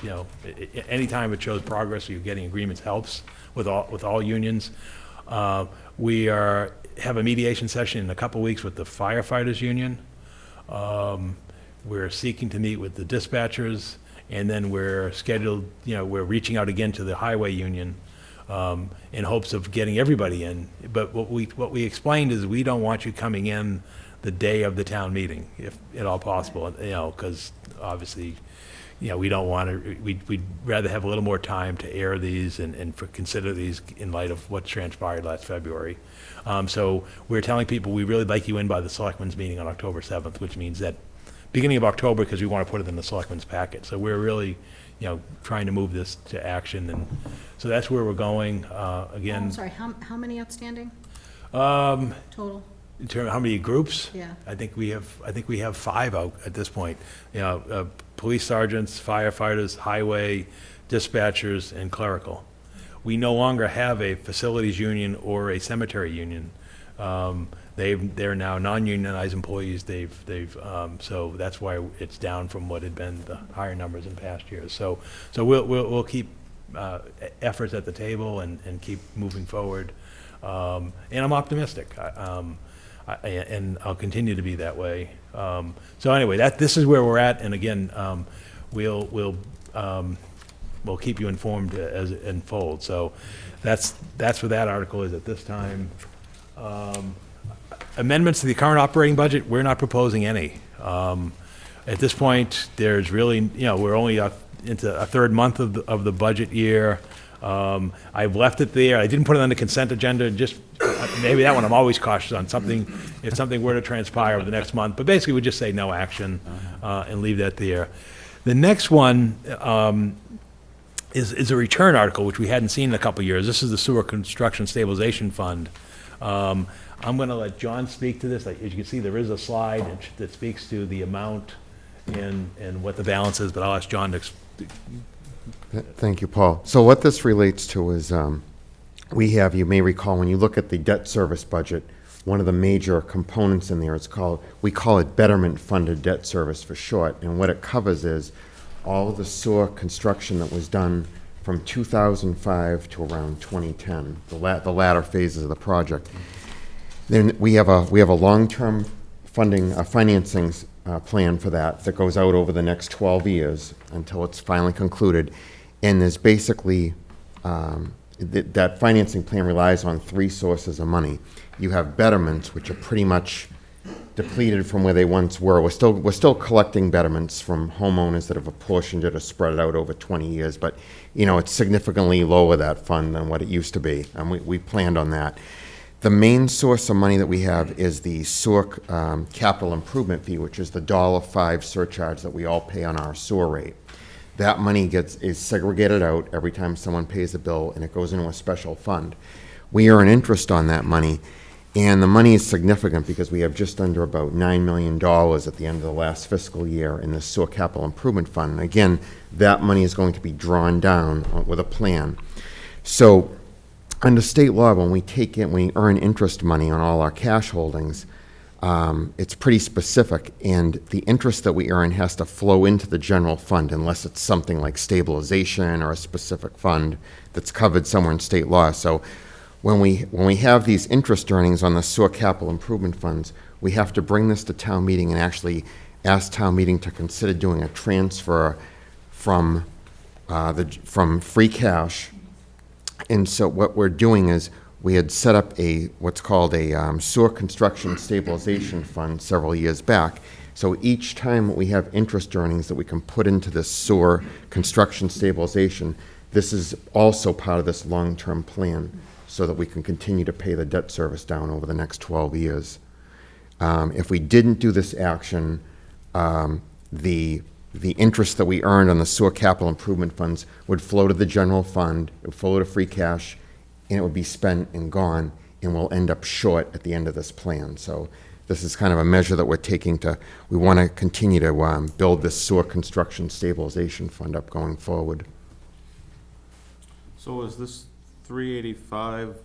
anytime it shows progress or you're getting agreements helps with all unions. We have a mediation session in a couple weeks with the firefighters union. We're seeking to meet with the dispatchers, and then we're scheduled, we're reaching out again to the highway union in hopes of getting everybody in. But what we explained is we don't want you coming in the day of the town meeting, if at all possible, because obviously, we don't want to, we'd rather have a little more time to air these and consider these in light of what transpired last February. So we're telling people we really like you in by the selectmen's meeting on October 7th, which means that beginning of October, because we want to put it in the selectmen's packet. So we're really, trying to move this to action, and so that's where we're going. I'm Again, sorry, how many outstanding total? in terms of how many groups? Yeah. I think we have 5 out at this point. Police sergeants, firefighters, highway, dispatchers, and clerical. We no longer have a facilities union or a cemetery union. They're now non-unionized employees. So that's why it's down from what had been the higher numbers in past years. So we'll keep efforts at the table and keep moving forward. And I'm optimistic. And I'll continue to be that way. So anyway, this is where we're at, and again, we'll keep you informed as it unfolds. So that's where that article is at this time. Amendments to the current operating budget, we're not proposing any. At this point, there's really, we're only into a third month of the budget year. I've left it there. I didn't put it on the consent agenda, just maybe that one I'm always cautious on, if something were to transpire over the next month. But basically, we just say no action and leave that there. The next one is a return article, which we hadn't seen in a couple of years. This is the Sewer Construction Stabilization Fund. I'm going to let John speak to this. As you can see, there is a slide that speaks to the amount and what the balance is, but I'll ask John to Thank you, Paul. So what this relates to is, you may recall, when you look at the debt service budget, one of the major components in there, we call it betterment funded debt service for short. And what it covers is all of the sewer construction that was done from 2005 to around 2010, the latter phases of the project. Then we have a long-term financing plan for that goes out over the next 12 years until it's finally concluded. And there's basically, that financing plan relies on 3 sources of money. You have betterments, which are pretty much depleted from where they once were. We're still collecting betterments from homeowners that have apportioned it or spread it out over 20 years, but, it's significantly lower, that fund, than what it used to be, and we planned on that. The main source of money that we have is the sewer capital improvement fee, which is the $1.05 surcharge that we all pay on our sewer rate. That money is segregated out every time someone pays a bill, and it goes into a special fund. We earn interest on that money, and the money is significant because we have just under about $9 million at the end of the last fiscal year in the sewer capital improvement fund. And again, that money is going to be drawn down with a plan. So under state law, when we earn interest money on all our cash holdings, it's pretty specific, and the interest that we earn has to flow into the general fund unless it's something like stabilization or a specific fund that's covered somewhere in state law. So when we have these interest earnings on the sewer capital improvement funds, we have to bring this to town meeting and actually ask town meeting to consider doing a transfer from free cash. And so what we're doing is we had set up what's called a sewer construction stabilization fund several years back. So each time we have interest earnings that we can put into this sewer construction stabilization, this is also part of this long-term plan so that we can continue to pay the debt service down over the next 12 years. If we didn't do this action, the interest that we earned on the sewer capital improvement funds would flow to the general fund, it would flow to free cash, and it would be spent and gone, and we'll end up short at the end of this plan. So this is kind of a measure that we're taking we want to continue to build this sewer construction stabilization fund up going forward. So is this 385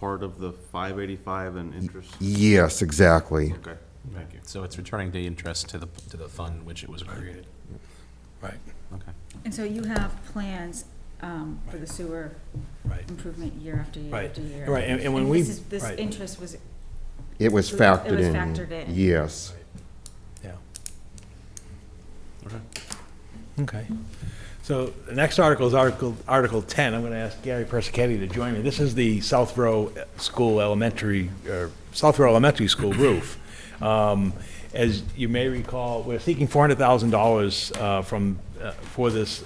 part of the 585 in interest? Yes, exactly. Okay, thank you. So it's returning the interest to the fund which it was created. Right, Okay. And so you have plans for the sewer right, improvement year after year right. after year. Right, and when we. This right. interest was, It was It factored was in. factored in. Yes. Yeah. Okay. Okay. So the next article is Article 10. I'm going to ask Gary Persichetti to join me. This is the Southborough Elementary School roof. As you may recall, we're seeking $400,000 for this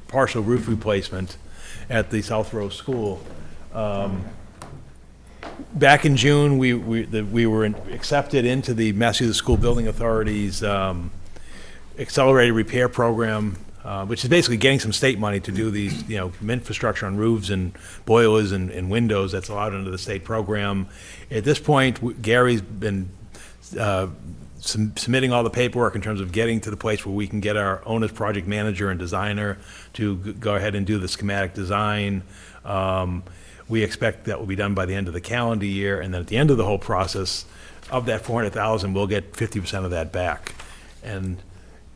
partial roof replacement at the Southborough School. Back in June, we were accepted into the Massachusetts School Building Authority's accelerated repair program, which is basically getting some state money to do these, infrastructure on roofs and boilers and windows that's allowed under the state program. At this point, Gary's been submitting all the paperwork in terms of getting to the place where we can get our owner's project manager and designer to go ahead and do the schematic design. We expect that will be done by the end of the calendar year, and then at the end of the whole process, of that $400,000, we'll get 50% of that back. And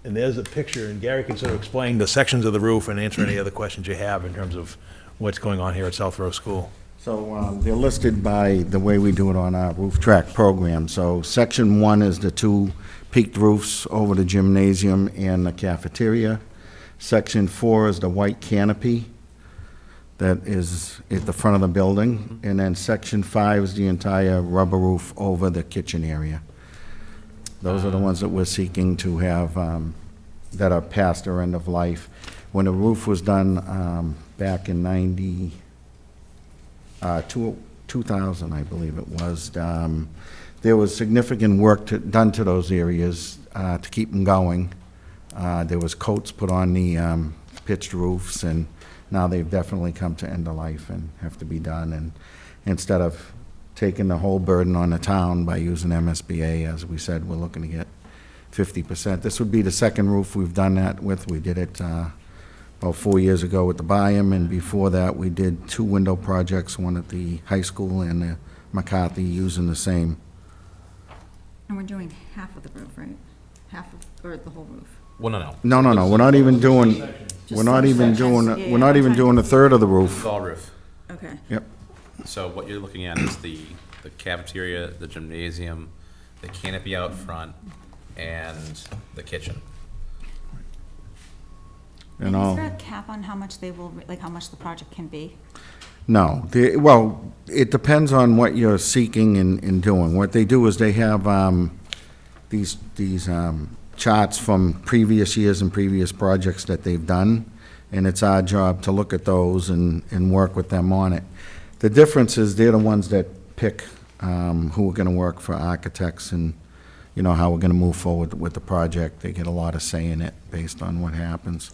there's a picture, and Gary can sort of explain the sections of the roof and answer any other questions you have in terms of what's going on here at Southborough School. So they're listed by the way we do it on our roof track program. So section 1 is the 2 peaked roofs over the gymnasium and the cafeteria. Section 4 is the white canopy that is at the front of the building. And then section 5 is the entire rubber roof over the kitchen area. Those are the ones that we're seeking to have that are past their end of life. When the roof was done back in 2000, I believe it was, there was significant work done to those areas to keep them going. There was coats put on the pitched roofs, and now they've definitely come to end of life and have to be done. And instead of taking the whole burden on the town by using MSBA, as we said, we're looking to get 50%. This would be the second roof we've done that with. We did it about 4 years ago with the Byam, and before that, we did 2 window projects, one at the high school and the McCarthy, using the same. and we're doing half of the roof, right? Or the whole roof? Well, no. No, we're not even doing, Just some sections. Yeah, we're not I'm even trying doing to- a third of the roof. All roof. Okay. Yep. So what you're looking at is the cafeteria, the gymnasium, the canopy out front, and the kitchen. And Is all. there a cap on how much they will, like how much the project can be? No, well, it depends on what you're seeking and doing. What they do is they have these charts from previous years and previous projects that they've done, and it's our job to look at those and work with them on it. The difference is they're the ones that pick who we're going to work for architects and, you know, how we're going to move forward with the project. They get a lot of say in it based on what happens.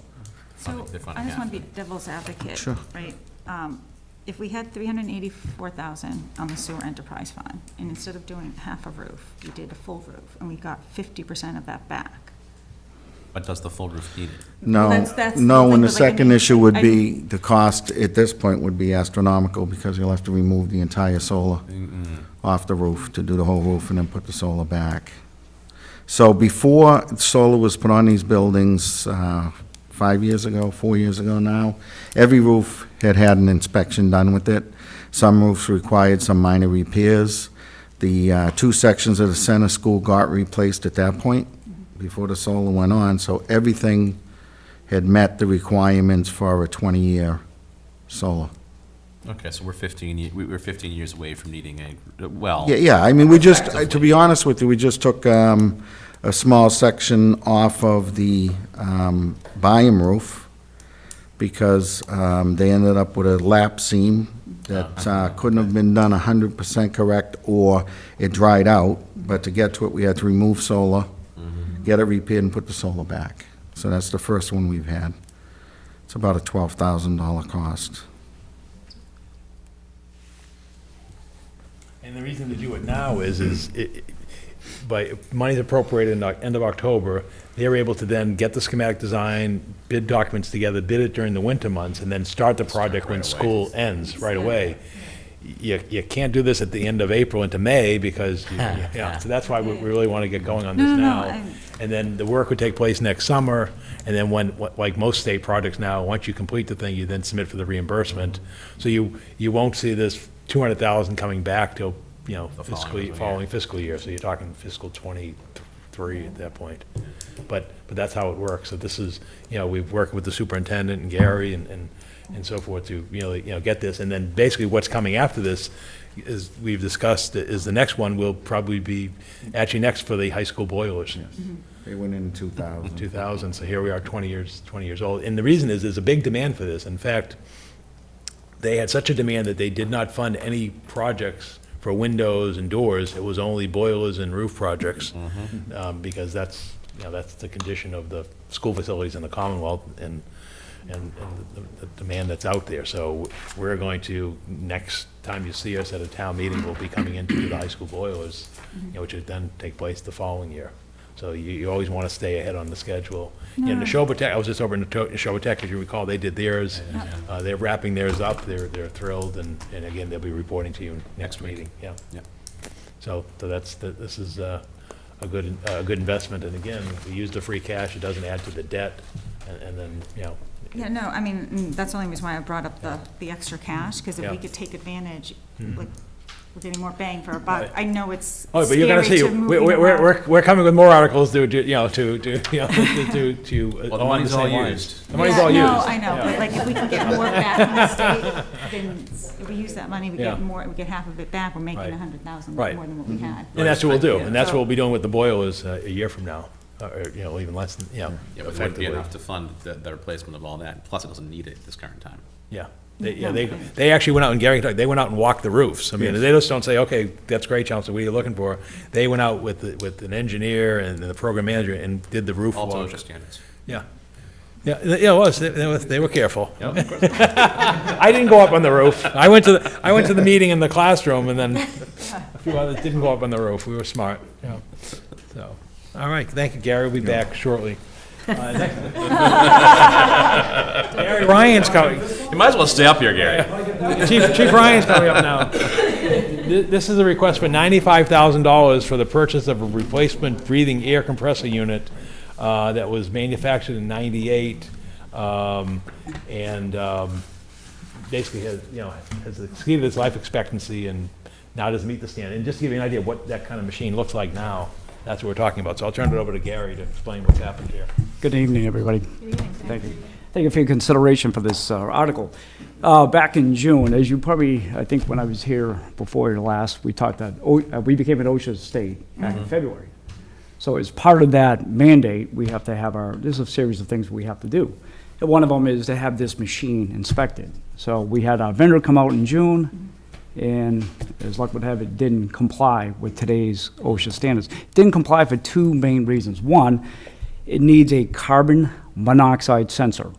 So, They're fine, I just yeah. want to be devil's advocate. Sure. Right? If we had $384,000 on the sewer enterprise fund, and instead of doing half a roof, we did a full roof, and we got 50% of that back. But does the full roof need it? No, that's the no, thing, and the but like, I second mean, issue would I- be, the cost at this point would be astronomical, because you'll have to remove the entire solar off the roof to do the whole roof and then put the solar back. So before solar was put on these buildings, 5 years ago, 4 years ago now, every roof had had an inspection done with it. Some roofs required some minor repairs. The 2 sections of the center school got replaced at that point, before the solar went on, so everything had met the requirements for a 20-year solar. Okay, so we're 15 years away from needing a, well. Yeah, I mean, we just, to be honest with you, we just took a small section off of the Byam roof, because they ended up with a lap seam that couldn't have been done 100% correct, or it dried out, but to get to it, we had to remove solar, get it repaired, and put the solar back. So that's the first one we've had. It's about a $12,000 cost. And the reason to do it now is by, money's appropriated in the end of October, they're able to then get the schematic design, bid documents together, bid it during the winter months, and then start the project when school ends right away. You can't do this at the end of April into May, because, yeah, so that's why we really want to get going on this No, now. I'm- And then the work would take place next summer, and then when, like most state projects now, once you complete the thing, you then submit for the reimbursement. So you won't see this 200,000 coming back till, you know, following fiscal year, so you're talking fiscal '23 at that point. But that's how it works. So this is, you know, we've worked with the superintendent and Gary and so forth to really, you know, get this. And then basically what's coming after this is, we've discussed, is the next one will probably be actually next for the high school boilers. They went in 2000. 2000, so here we are 20 years old. And the reason is, there's a big demand for this. In fact, they had such a demand that they did not fund any projects for windows and doors. It was only boilers and roof projects, because that's, you know, that's the condition of the school facilities in the Commonwealth and the demand that's out there. So we're going to, next time you see us at a town meeting, we'll be coming into the high school boilers, you know, which would then take place the following year. So you always want to stay ahead on the schedule. And the Neshoba Tech, I was just over in Neshoba Tech, as you recall, they did theirs. They're wrapping theirs up. They're thrilled, and again, they'll be reporting to you next meeting. Yeah. Yeah. So this is a good investment. And again, we use the free cash. It doesn't add to the debt, and then, you know. Yeah, no, I mean, that's the only reason why I brought up the extra cash, because if we Yeah. could take advantage, like, we're getting more bang for our buck. I know it's Oh, but you're gonna scary see, to move around. we're coming with more articles to, you know, to Well, the money's all used. The money's Yeah, all used. No, I know, but like, if we can get more back from the state, then if we use that money, we Yeah. get more, we get half of it back, we're making Right. 100,000 Right. more than what we had. And that's what we'll do, Yeah. and that's what So- we'll be doing with the boilers a year from now, or, you know, even less than, you know, Yeah, but it wouldn't effectively. be enough to fund the replacement of all that, plus it doesn't need it at this current time. Yeah. They actually went out, and Gary, they went out and walked the roofs. I mean, they just don't say, okay, that's great, Chancellor, what are you looking for? They went out with an engineer and the program manager and did the roof All walk. TOSHA standards. Yeah. Yeah, it was, they were careful. I didn't go up on the roof. I went to the meeting in the classroom, and then a few others didn't go up on the roof. We were smart, yeah. So, all right, thank you, Gary, we'll be back shortly. Gary Ryan's coming. You might as well stay up here, Gary. Chief Ryan's coming up now. This is a request for $95,000 for the purchase of a replacement breathing air compressor unit that was manufactured in '98, and basically has exceeded its life expectancy and now doesn't meet the standard. And just to give you an idea of what that kind of machine looks like now, that's what we're talking about. So I'll turn it over to Gary to explain what's happened here. Good evening, everybody. Thank you. Thank you for your consideration for this article. Back in June, as you probably, I think when I was here before your last, we talked that we became an OSHA state back in February. So as part of that mandate, we have to have there's a series of things we have to do. And one of them is to have this machine inspected. So we had our vendor come out in June, and as luck would have it, didn't comply with today's OSHA standards. It didn't comply for two main reasons. One, it needs a carbon monoxide sensor.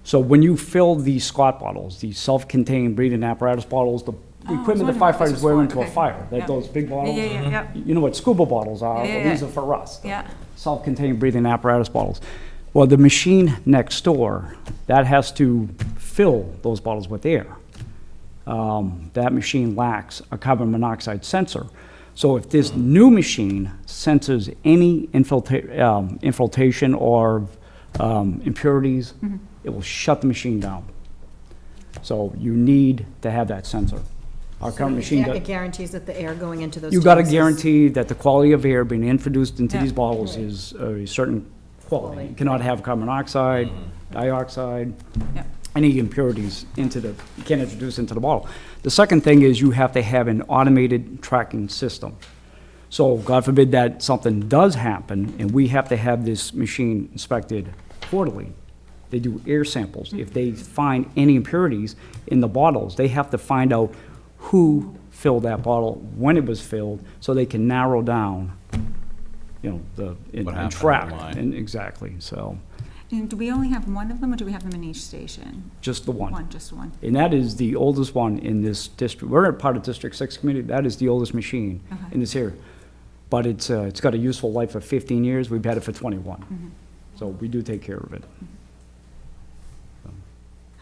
So when you fill these SCOT bottles, these self-contained breathing apparatus bottles, the equipment the I was wondering what this firefighters was wear for. into a Okay. fire, Yeah. those big bottles. Yeah. You know what scuba bottles are, Yeah, well, yeah, these yeah. are for us. the Yeah. Self-contained breathing apparatus bottles. Well, the machine next door, that has to fill those bottles with air. That machine lacks a carbon monoxide sensor. So if this new machine senses any infiltration or impurities, it will shut the machine down. So you need to have that sensor. Our current machine does. It guarantees that the air going into those You got to tanks is- guarantee that the quality of air being introduced into Yeah. these bottles is a certain quality. You cannot have carbon monoxide, dioxide, Yeah. any impurities into the, you can't introduce into the bottle. The second thing is you have to have an automated tracking system. So God forbid that something does happen and we have to have this machine inspected quarterly. They do air samples. If they find any impurities in the bottles, they have to find out who filled that bottle, when it was filled, so they can narrow down, you know, and happened and track. why. And exactly, so, And do we only have one of them, or do we have them in each station? just the one. One, just one. And that is the oldest one in this district. We're a part of District 6 community. That is the oldest machine in this area. But it's got a useful life of 15 years. We've had it for 21. So we do take care of it.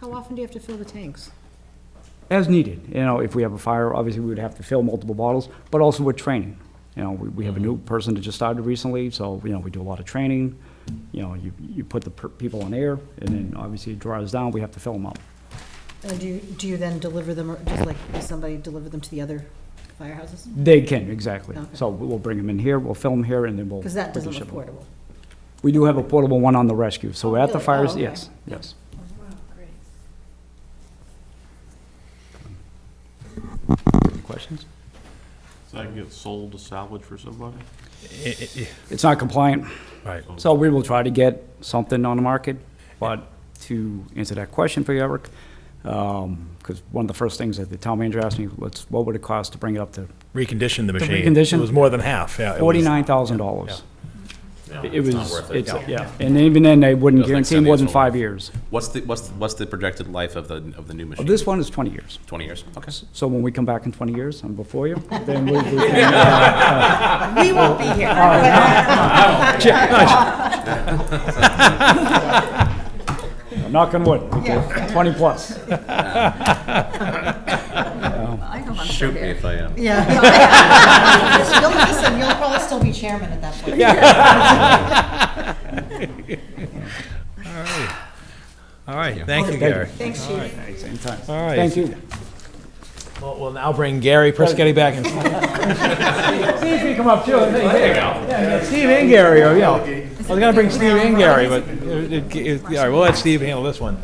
How often do you have to fill the tanks? As needed. You know, if we have a fire, obviously we would have to fill multiple bottles, but also with training. You know, we have a new person that just started recently, so, you know, we do a lot of training. You know, you put the people on air, and then obviously it dries down, we have to fill them up. And do you then deliver them, or just like, does somebody deliver them to the other firehouses? They can, exactly. Okay. So we'll bring them in here, we'll fill them here, and then we'll. Because that quickly doesn't ship look 'em. portable. We do have a portable one on the rescue, so Oh, at the really? fires, Oh, okay. yes, yes. Any questions? So that can get sold to salvage for somebody? It's not compliant, Right. so we will try to get something on the market, but to answer that question for you, Eric, because one of the first things that the town manager asked me, what would it cost to bring it up to Recondition the machine. recondition? It was more than half, yeah. it was- $49,000. It was, not worth it. yeah, and even then, they wouldn't Feels like guarantee more than 70 5 years. What's the projected life of the new machine? This one is 20 years. 20 years, okay. So when we come back in 20 years, I'm before you, then we can, We won't be here. knock on wood, 20 plus. I hope I'm Shoot me if I am. Yeah. You'll listen, you'll probably still be chairman at that point. All right, thank you, Gary. Thanks, Chief. Same time. All right. Thank you. We'll now bring Gary Prescotti back and. Steve, you come up too. There you go. Steve and Gary, or, you know, I was gonna bring Steve and Gary, but, all right, we'll let Steve handle this one.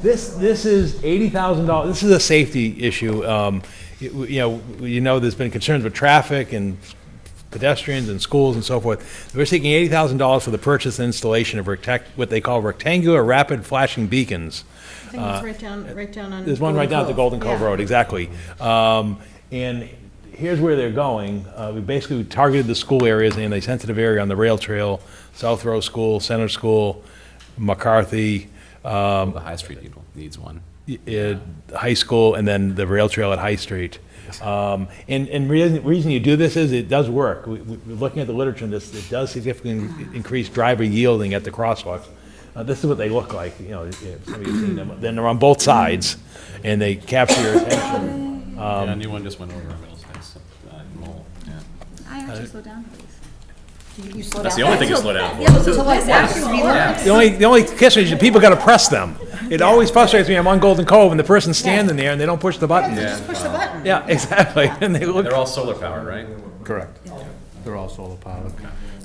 This is $80,000, this is a safety issue. You know, there's been concerns with traffic and pedestrians and schools and so forth. We're seeking $80,000 for the purchase and installation of what they call rectangular rapid flashing beacons. I think it's right down on. There's one right down at the Golden Cove Yeah. Road, exactly. And here's where they're going. We basically targeted the school areas and a sensitive area on the rail trail, South Row School, Center School, McCarthy, The High Street people needs one. High School, and then the rail trail at High Street. And reason you do this is it does work. We're looking at the literature on this, it does significantly increase driver yielding at the crosswalks. This is what they look like, you know, if somebody's seen them. Then they're on both sides, and they capture your attention. Yeah, a new one just went over our middle space. Mole, yeah. I actually slow down, please. You slow That's the down. only thing you slow down for. So like, actually, look. The only catch is people gotta press them. It always frustrates me, I'm on Golden Cove, and the person's standing there, and they don't push the button. Just push the button. Yeah, exactly, and they look. They're all solar powered, right? Correct. They're all solar powered.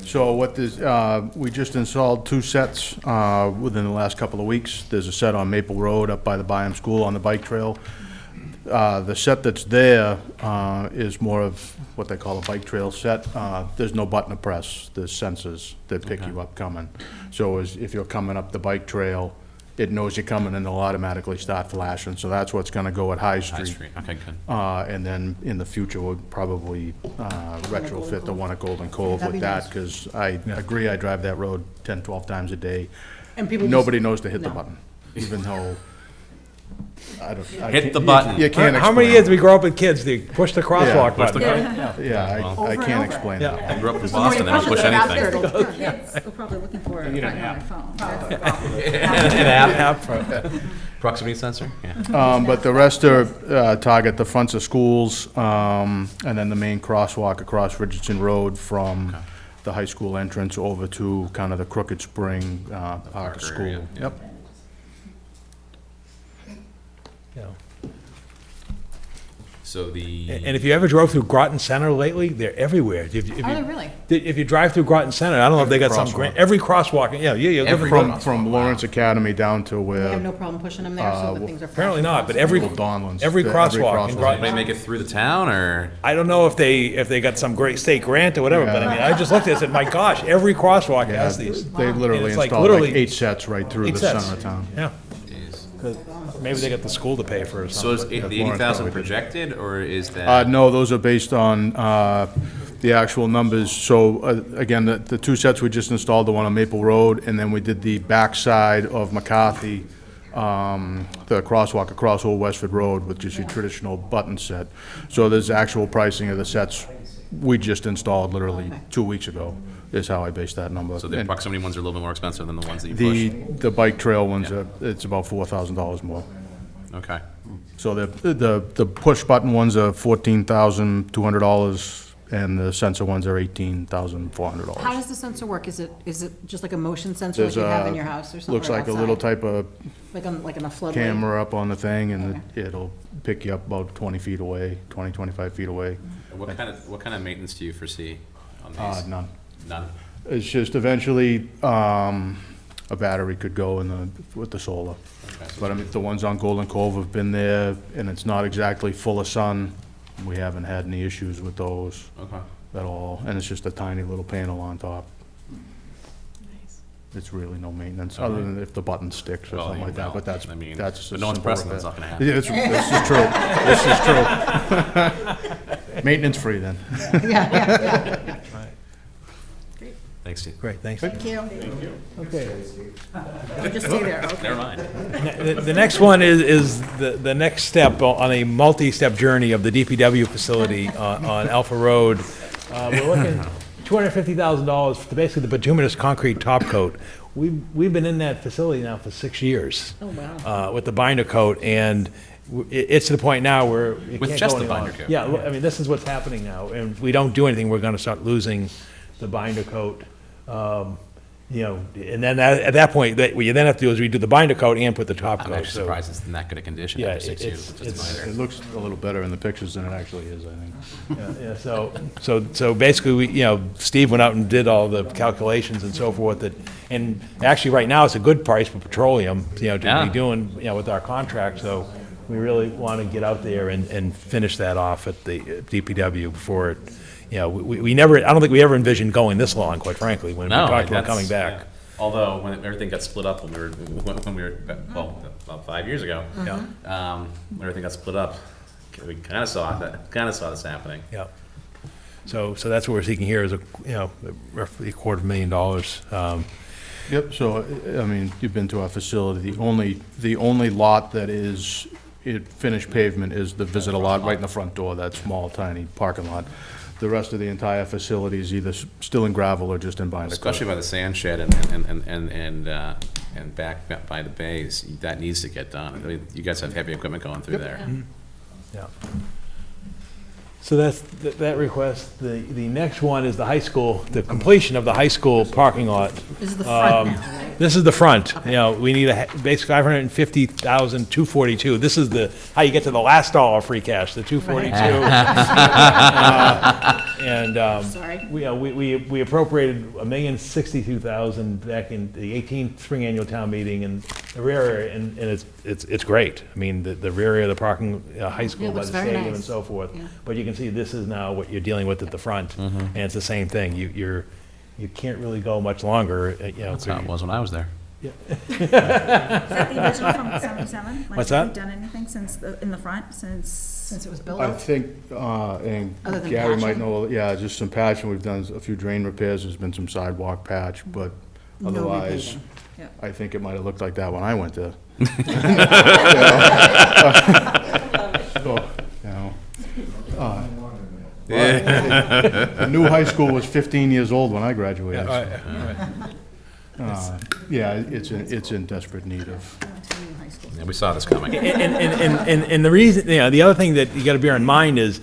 So what this, we just installed 2 sets within the last couple of weeks. There's a set on Maple Road up by the Byham School on the bike trail. The set that's there is more of what they call a bike trail set. There's no button to press. There's sensors that pick you up coming. So if you're coming up the bike trail it knows you're coming and it'll automatically start flashing. So that's what's gonna go at High High Street. Street, okay, good. And then in the future, we'll probably retrofit the one at Golden Cove That'd with be that, nice. because I agree, I drive that road 10, 12 times a day. And people just- Nobody knows to hit the No. button, even though, I don't. I Hit can't- the you- button. You can't How many explain years it. did we grow up with kids, they push the crosswalk Push the button? Yeah, I Over and can't over. explain Yeah. it. I grew up in The more you Boston, they don't push it, the faster anything. it'll turn, yeah. Kids are probably looking for it need right an on their phone. An app? Proximity sensor, yeah. But the rest are target the fronts of schools, and then the main crosswalk across Richardson Road from the high school entrance over to kind of the Crooked Spring Park Parker School. area, yeah. Yep. Yeah. So the. And if you ever drove through Groton Center lately, they're everywhere. If you- Are they really? If you drive through Groton Center, I don't know if they got some Crosswalk. grant, every crosswalk, yeah. Every From Lawrence Academy down to They have where no problem pushing them there, so that things are. Apparently not, but Little Donlands. every the- crosswalk in Groton. They make it through the town, or? I don't know if they got some great state grant or whatever, but I mean, I just looked at it and said, my gosh, every crosswalk Yeah, has these. they literally It's like installed like literally 8 sets right through 8 the sets. center of town. Yeah, maybe they got the school to pay for it or So something. is the Lawrence 80,000 probably did. projected, or is that? No, those are based on the actual numbers. So, again, the 2 sets we just installed, the one on Maple Road, and then we did the backside of McCarthy, the crosswalk across Old Westford Road, which is your traditional button set. So there's actual pricing of the sets we just installed literally 2 weeks ago, is how I based that number. So the And proximity ones are a little bit more expensive than the ones that you push? the bike trail ones, it's about $4,000 more. Okay. So the push button ones are $14,200, and the sensor ones are $18,400. How does the sensor work? Is it just like a motion sensor like There's you have in a- your house or something? Looks or like a little outside? type of Like on a floodlight? camera up on the thing, and it'll pick you up about 20 feet away, 20, 25 feet away. What kind of maintenance do you foresee on these? None. None? It's just eventually, a battery could go with the solar. But I mean, the ones on Golden Cove have been there, and it's not exactly full of sun. We haven't had any issues with those Okay. at all, and it's just a tiny little panel on top. It's really no maintenance, other than if the button sticks or Well, something like that, but that's, I mean, that's. but a no one's simple pressing, repair. that's not gonna happen. Yeah, this is true. This is true. Maintenance free then. Thanks, Steve. Great, thanks. Thank you. Okay. You just stay there, okay. Never mind. The next one is the next step on a multi-step journey of the DPW facility on Alpha Road. We're looking $250,000 to basically the bituminous concrete top coat. We've been in that facility now for 6 years. Oh, wow. With the binder coat, and it's to the point now where it With can't just go the any binder longer. coat. Yeah, I mean, this is what's happening now, and if we don't do anything, we're gonna start losing the binder coat. You know, and then at that point, what you then have to do is redo the binder coat and put the top I'm coat. actually so- surprised it's in that good a condition Yeah, after 6 years. it's- Just a It binder. looks a little better in the pictures than it actually is, I think. Yeah, so basically, Steve went out and did all the calculations and so forth, and actually, right now, it's a good price for petroleum, to Yeah. be doing, with our contract, so we really want to get out there and finish that off at the DPW before, we never, I don't think we ever envisioned going this long, quite frankly, when we No, talked about that's- coming back. yeah. Although, when everything got split up when we were, well, about 5 years ago. Yeah. When everything got split up, we kind of saw this happening. Yeah. So that's what we're seeking here is roughly $250,000. Yep, so, I mean, you've been to our facility, the only lot that is finished pavement is the visitor lot right in the front door, that small, tiny parking lot. The rest of the entire facility is either still in gravel or just in binder coat. Especially by the sand shed and back by the bays, that needs to get done. I mean, you guys have heavy equipment going through there. Yeah. So that request. The next one is the high school, the completion of the high school parking lot. This is the front now, right? This is the front. We need basically $550,242. This is how you get to the last dollar free cash, the 242. Sorry. We appropriated $1,062,000 back in the 18th spring annual town meeting, and the rear area, and it's great. I mean, the rear area of the parking, high school it by looks the very stadium nice. and so forth. Yeah. But you can see this is now what you're dealing with at the front, and it's the same thing. You can't really go much longer. That's how it was when I was there. Is that the original from 77? Like, What's have that? we done anything since, in the front, since? Since it was built? I think, and Other than Gary might patching? know, yeah, just some patching. We've done a few drain repairs. There's been some sidewalk patch, but No otherwise, repaving. Yeah. I think it might have looked like that when I went there. So, you know, the new high school was 15 years old when I graduated. All so, right, all right. Yeah, it's in desperate need of. Yeah, we saw this coming. And the reason, you know, the other thing that you gotta bear in mind is,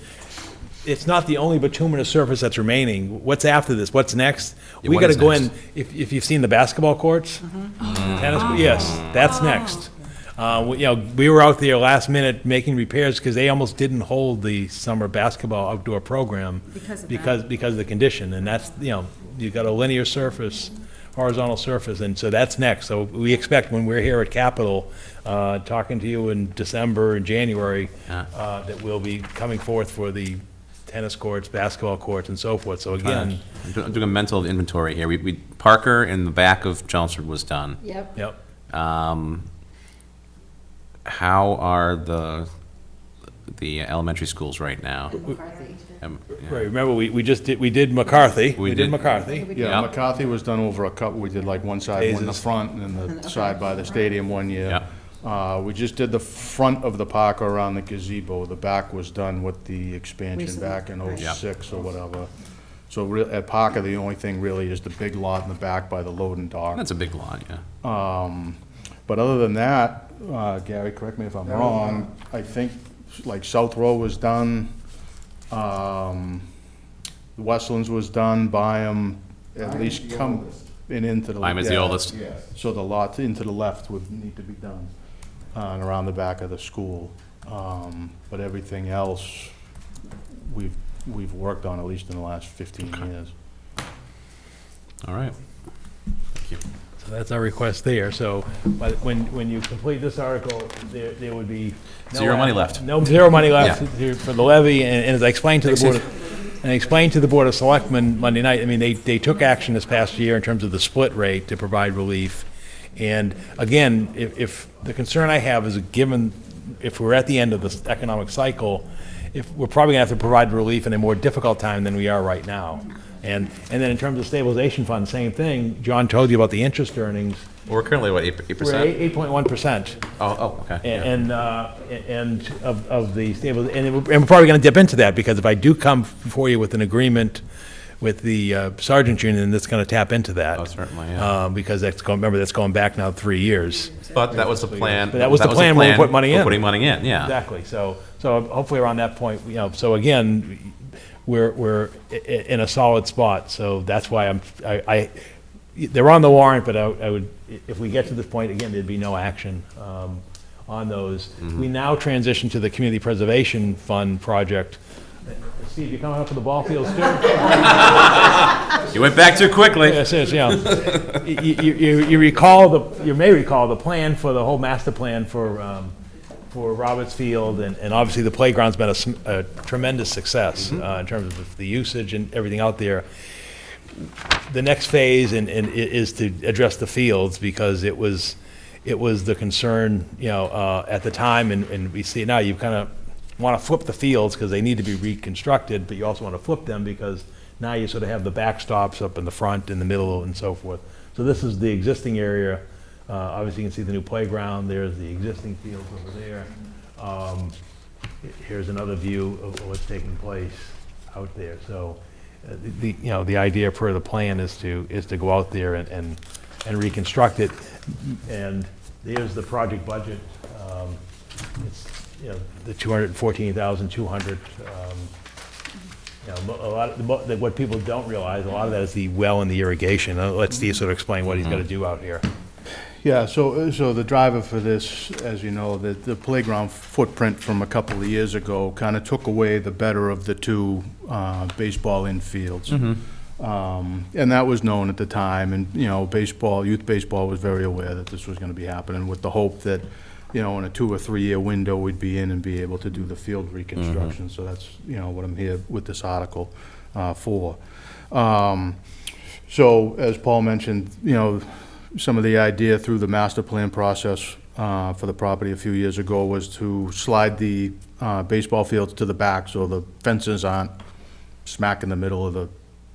it's not the only bituminous surface that's remaining. What's after this? What's next? Yeah, We what gotta is go next? in, if you've seen the basketball courts, tennis, yes, that's next. You know, we were out there last minute making repairs because they almost didn't hold the summer basketball outdoor program Because of that. because of the condition, and that's, you know, you've got a linear surface, horizontal surface, and so that's next. So we expect when we're here at Capitol, talking to you in December and January, that we'll be coming forth for the tennis courts, basketball courts, and so forth. So again, I'm doing a mental inventory here. Parker in the back of Chelmsford was done. Yep. yep. How are the elementary schools right now? Yeah. Right, remember, we did McCarthy. We We did did. McCarthy. Yeah, Yeah. McCarthy was done over a couple, we did like one side, one in the Phases. front, and then the side by the stadium one year. Yeah. We just did the front of the park around the gazebo. The back was done with the expansion Recently. back in Yeah. '06 or whatever. So at Parker, the only thing really is the big lot in the back by the loading dock. That's a big lot, yeah. But other than that, Gary, correct me if I'm wrong, I think like South Row was done, Westlands was done, Byham, at least come and into the. Byham is the yeah. oldest. So the lot into the left would need to be done, and around the back of the school. But everything else, we've worked on at least in the last 15 years. All right. Thank you. So that's our request there. So when you complete this article, there would be. no Zero money act- left. No, zero money left Yeah. for the levy, and as I explained to the Thanks, Board, and I explained to the Board of Selectmen Monday night, I mean, they took action this past year in terms of the split rate to provide relief. And again, if the concern I have is, given, if we're at the end of this economic cycle, if, we're probably gonna have to provide relief in a more difficult time than we are right now. And then in terms of stabilization fund, same thing. John told you about the interest earnings. We're currently, what, 8%? We're at 8.1%. Oh, okay. yeah. And of the stable, and we're probably gonna dip into that, because if I do come for you with an agreement with the Sergeants Union, that's gonna tap into that. Oh, certainly, yeah. Because remember, that's going back now 3 years. But that was the plan. But that was the plan when we put money for in. Putting money in, yeah. Exactly, so hopefully around that point, you know, so again, we're in a solid spot, so that's why they're on the warrant, but I would, if we get to this point, again, there'd be no action on those. We now transition to the Community Preservation Fund project. Steve, you coming up for the ball fields too? You went back too quickly. Yes, yes, yeah. You recall you may recall the plan for the whole master plan for Roberts Field, and obviously the playground's been a tremendous success in terms of the usage and everything out there. The next phase is to address the fields, because it was the concern, you know, at the time, and we see it now. You kind of want to flip the fields because they need to be reconstructed, but you also want to flip them because now you sort of have the backstops up in the front, in the middle, and so forth. So this is the existing area. Obviously, you can see the new playground. There's the existing fields over there. Here's another view of what's taking place out there. So, the idea per the plan is to go out there and reconstruct it. And there's the project budget. It's, the $214,200. A lot what people don't realize, a lot of that is the well and the irrigation. Let Steve sort of explain what he's got to do out here. Yeah, so the driver for this, as you know, the playground footprint from a couple of years ago kind of took away the better of the two baseball infields. And that was known at the time, and, youth baseball was very aware that this was going to be happening, with the hope that, in a 2 or 3 year window, we'd be in and be able to do the field reconstruction. So that's, what I'm here with this article for. So as Paul mentioned, some of the idea through the master plan process for the property a few years ago was to slide the baseball fields to the back so the fences aren't smack in the middle of the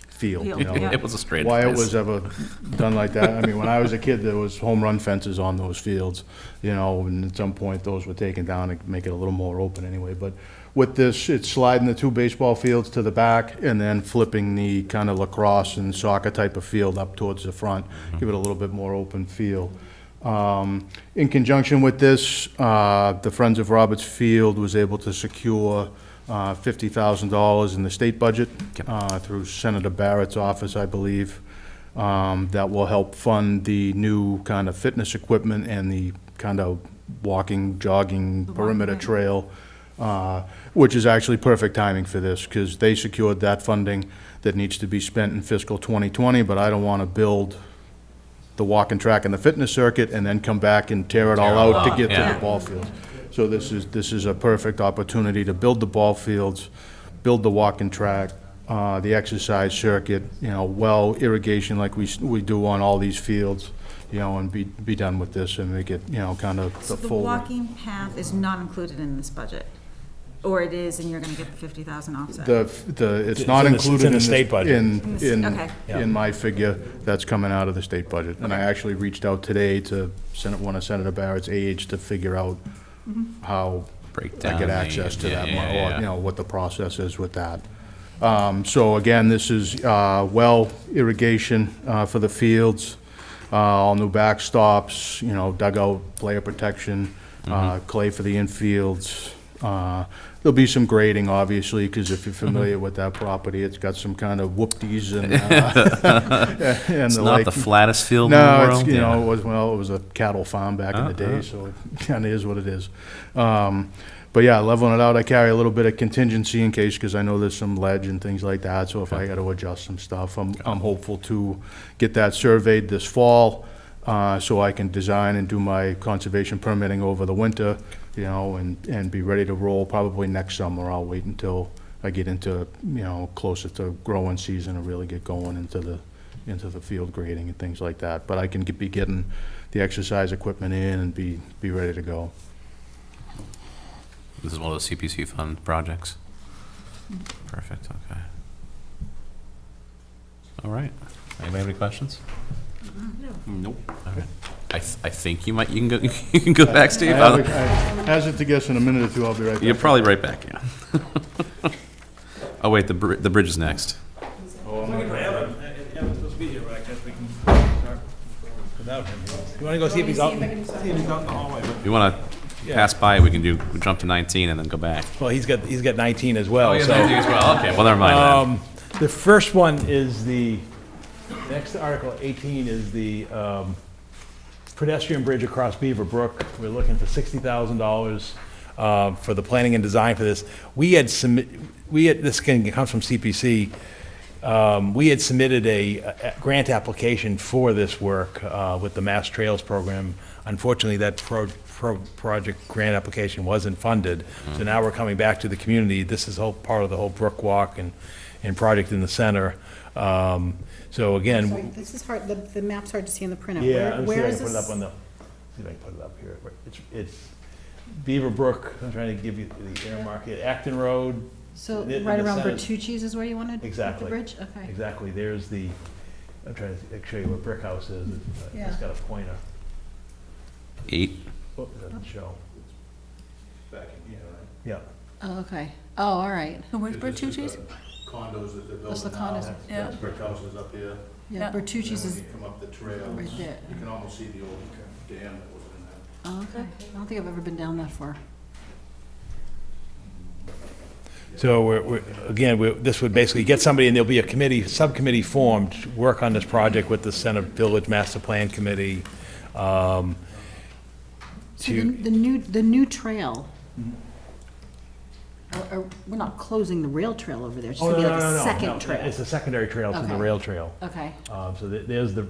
field, you know? Yeah. It was a strange Why it place. was ever done like that, I mean, when I was a kid, there was home run fences on those fields, you know, and at some point, those were taken down to make it a little more open anyway, but with this, it's sliding the 2 baseball fields to the back and then flipping the kind of lacrosse and soccer type of field up towards the front, give it a little bit more open feel. In conjunction with this, the Friends of Roberts Field was able to secure $50,000 in the state budget through Senator Barrett's office, I believe, that will help fund the new kind of fitness equipment and the kind of walking, jogging perimeter trail, which is actually perfect timing for this, because they secured that funding that needs to be spent in fiscal 2020, but I don't want to build the walking track and the fitness circuit and then come back and tear it all out to get to Yeah. the ball fields. So this is a perfect opportunity to build the ball fields, build the walking track, the exercise circuit, you know, well irrigation like we do on all these fields, you know, and be done with this and make it, you know, kind of So the the full. walking path is not included in this budget? Or it is, and you're gonna get the 50,000 offset? It's not included in the this. state budget. Okay. In my figure, that's coming out of the state budget. And I actually reached out today to one of Senator Barrett's aides to figure out how Break I down get the- access to that, yeah, money, yeah, or, yeah. you know, what the process is with that. So again, this is well irrigation for the fields, all new backstops, you know, dugout, player protection, clay for the infields. There'll be some grading, obviously, because if you're familiar with that property, it's got some kind of whoop-dees and and It's the not like. the flattest field in the No, world. it's, you Yeah. know, it was a cattle farm back in the day, so it kind of is what it is. But yeah, leveling it out, I carry a little bit of contingency in case, because I know there's some ledge and things like that, so if I got to adjust some stuff, I'm hopeful to get that surveyed this fall, so I can design and do my conservation permitting over the winter, you know, and be ready to roll probably next summer. I'll wait until I get into, you know, closer to growing season and really get going into the field grading and things like that. But I can be getting the exercise equipment in and be ready to go. This is one of those CPC fund projects. Perfect, okay. All right. Anybody have any questions? Nope. All right. I think you can go, you can go back, Steve. I hazard to guess in a minute or two, I'll be right back. You're probably right back, yeah. Oh, wait, the bridge is next. You wanna go see if he's out, see if he's out in the hallway? If you want to pass by, we can jump to 19 and then go back. Well, he's got 19 as well, so. as well, okay, well, never mind then. The first one is next article, 18, is the pedestrian bridge across Beaver Brook. We're looking for $60,000 for the planning and design for this. This comes from CPC. We had submitted a grant application for this work with the Mass Trails Program. Unfortunately, that project grant application wasn't funded. So now we're coming back to the community. This is part of the whole Brook Walk and project in the center. So again. Sorry, this is hard, the map's hard to see in the printout. Yeah, let me see if Where I is can put it up this? on the, see if I can put it up here. It's Beaver Brook, I'm trying to give you the air market, Acton Road. So the- right the around center- Bertucci's is where you wanted to put the Exactly. bridge? Okay. Exactly, there's I'm trying to show you what Brick House is. It's Yeah. got a pointer. 8. Oh, it doesn't show. Back in here, right? Yeah. Oh, okay. Oh, all right. And where's Bertucci's? Condos that they're building now. That's the condos. Yeah. Brick houses up here. Yeah, Bertucci's is, Come up the trail. Right there. You can almost see the old dam that was in there. oh, okay. I don't think I've ever been down that far. So this would basically get somebody, and there'll be a subcommittee formed to work on this project with the Center Village Master Plan Committee. So To, the new trail, we're not closing the rail trail over there, it's oh, gonna no, be like no, a no, no, second no, trail. it's a secondary trail to the Okay. rail trail. Okay, So there's the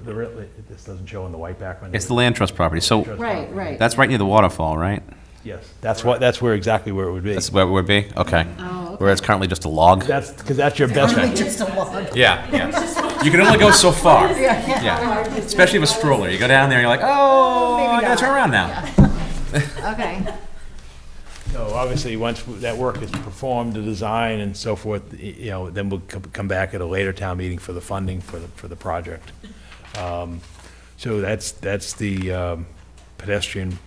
this doesn't show in the white background. It's the land trust property, so right, right. that's right near the waterfall, right? Yes, that's exactly where it would be. That's where it would be? Okay. Oh, Where it's currently just a log? Because that's your best Probably bet. just a log. Yeah, yeah. You can only go so far. Yeah. Especially with a stroller. You go down there and you're like, oh, I gotta turn around now. Okay. So obviously, once that work is performed, the design and so forth, then we'll come back at a later town meeting for the funding for the project. So that's the pedestrian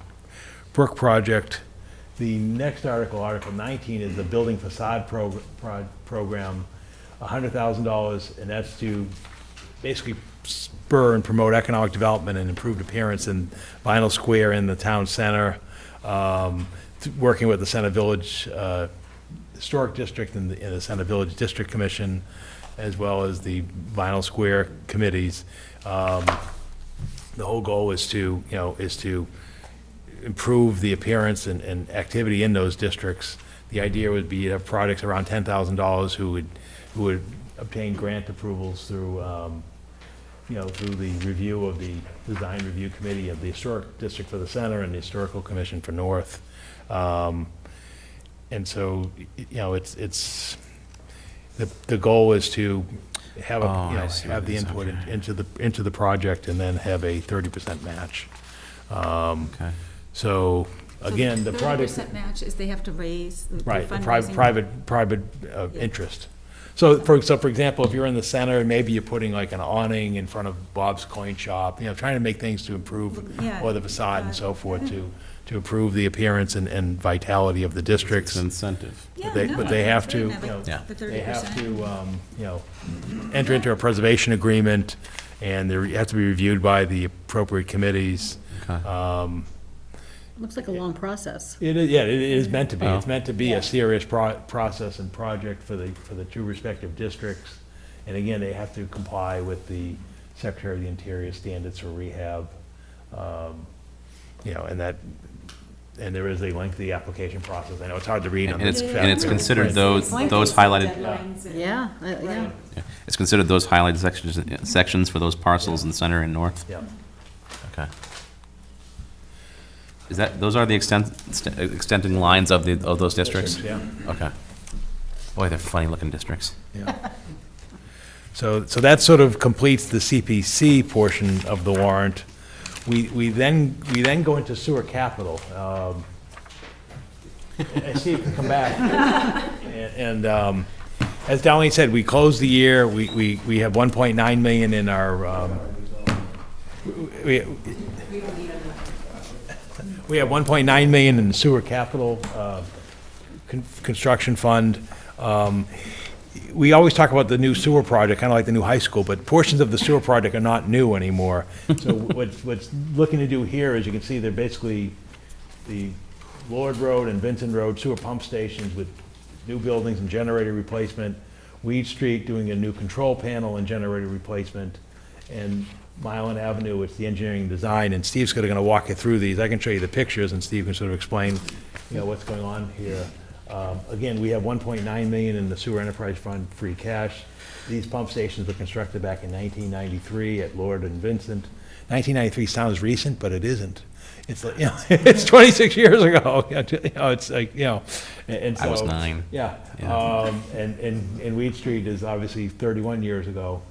brook project. The next article, Article 19, is the building facade program, $100,000, and that's to basically spur and promote economic development and improved appearance in Vinyl Square in the town center, working with the Center Village Historic District and the Center Village District Commission, as well as the Vinyl Square committees. The whole goal is to improve the appearance and activity in those districts. The idea would be to have projects around $10,000 who would obtain grant approvals through through the review of the Design Review Committee of the Historic District for the Center and the Historical Commission for North. And so, it's the goal is to have have the input into the project and then have a 30% match. Okay. So again, the project. 30% match is they have to raise the Right, the fundraising. private interest. So for example, if you're in the center, maybe you're putting like an awning in front of Bob's Coin Shop, trying to make things to improve, Yeah. or the facade and so forth, to improve the appearance and vitality of the districts. Incentive. Yeah, But they have that's to, great, Natalie. Yeah. The they have 30%. to, enter into a preservation agreement, and they have to be reviewed by the appropriate committees. Okay. Looks like a long process. It is meant to be. It's meant to be a serious process and project for the two respective districts. And again, they have to comply with the Secretary of the Interior standards for rehab. And there is a lengthy application process. I know it's hard to read on And this. it's considered those highlighted, Yeah, yeah. It's considered those highlighted sections for those parcels in the center and north? Yeah. Okay. Those are the extending lines of those districts? Yeah. Okay. Boy, they're funny-looking districts. Yeah. So that sort of completes the CPC portion of the warrant. We then go into sewer capital. And Steve can come back. And as Darlene said, we closed the year. We have 1.9 million in our. We have 1.9 million in the sewer capital construction fund. We always talk about the new sewer project, kind of like the new high school, but portions of the sewer project are not new anymore. So what's looking to do here is, you can see they're basically the Lord Road and Vincent Road sewer pump stations with new buildings and generator replacement. Weed Street doing a new control panel and generator replacement. And Milan Avenue, it's the engineering design, and Steve's going to walk you through these. I can show you the pictures, and Steve can sort of explain, what's going on here. Again, we have 1.9 million in the sewer enterprise fund free cash. These pump stations were constructed back in 1993 at Lord and Vincent. 1993 sounds recent, but it isn't. It's like, it's 26 years ago. It's like, and so. I was 9. Yeah. Yeah. And Weed Street is obviously 31 years ago.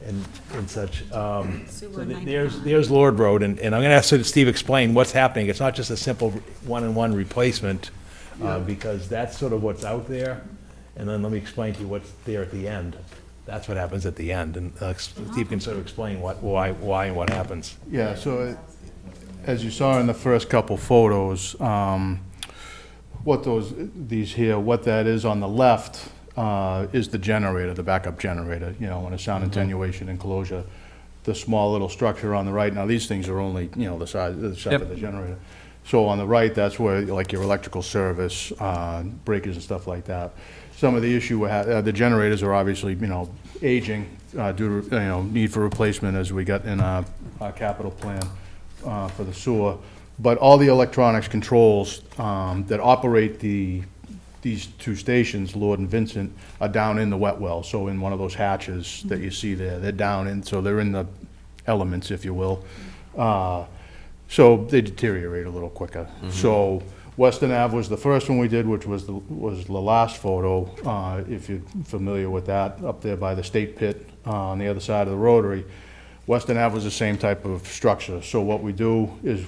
And such. So there's Lord Road, and I'm gonna ask Steve explain what's happening. It's not just a simple one-on-one replacement, because that's sort of what's out there. And then let me explain to you what's there at the end. That's what happens at the end, and Steve can sort of explain why and what happens. Yeah, so as you saw in the first couple photos, what that is on the left is the generator, the backup generator, and a sound attenuation enclosure. The small little structure on the right, now these things are only, the size of the generator. So on the right, that's where, like, your electrical service, breakers and stuff like that. Some of the issue, the generators are obviously, aging, due to, need for replacement as we got in our capital plan for the sewer. But all the electronics controls that operate these two stations, Lord and Vincent, are down in the wet well. So in one of those hatches that you see there, they're down in, so they're in the elements, if you will. So they deteriorate a little quicker. So Weston Ave was the first one we did, which was the last photo, if you're familiar with that, up there by the State Pit, on the other side of the Rotary. Weston Ave was the same type of structure. So what we do is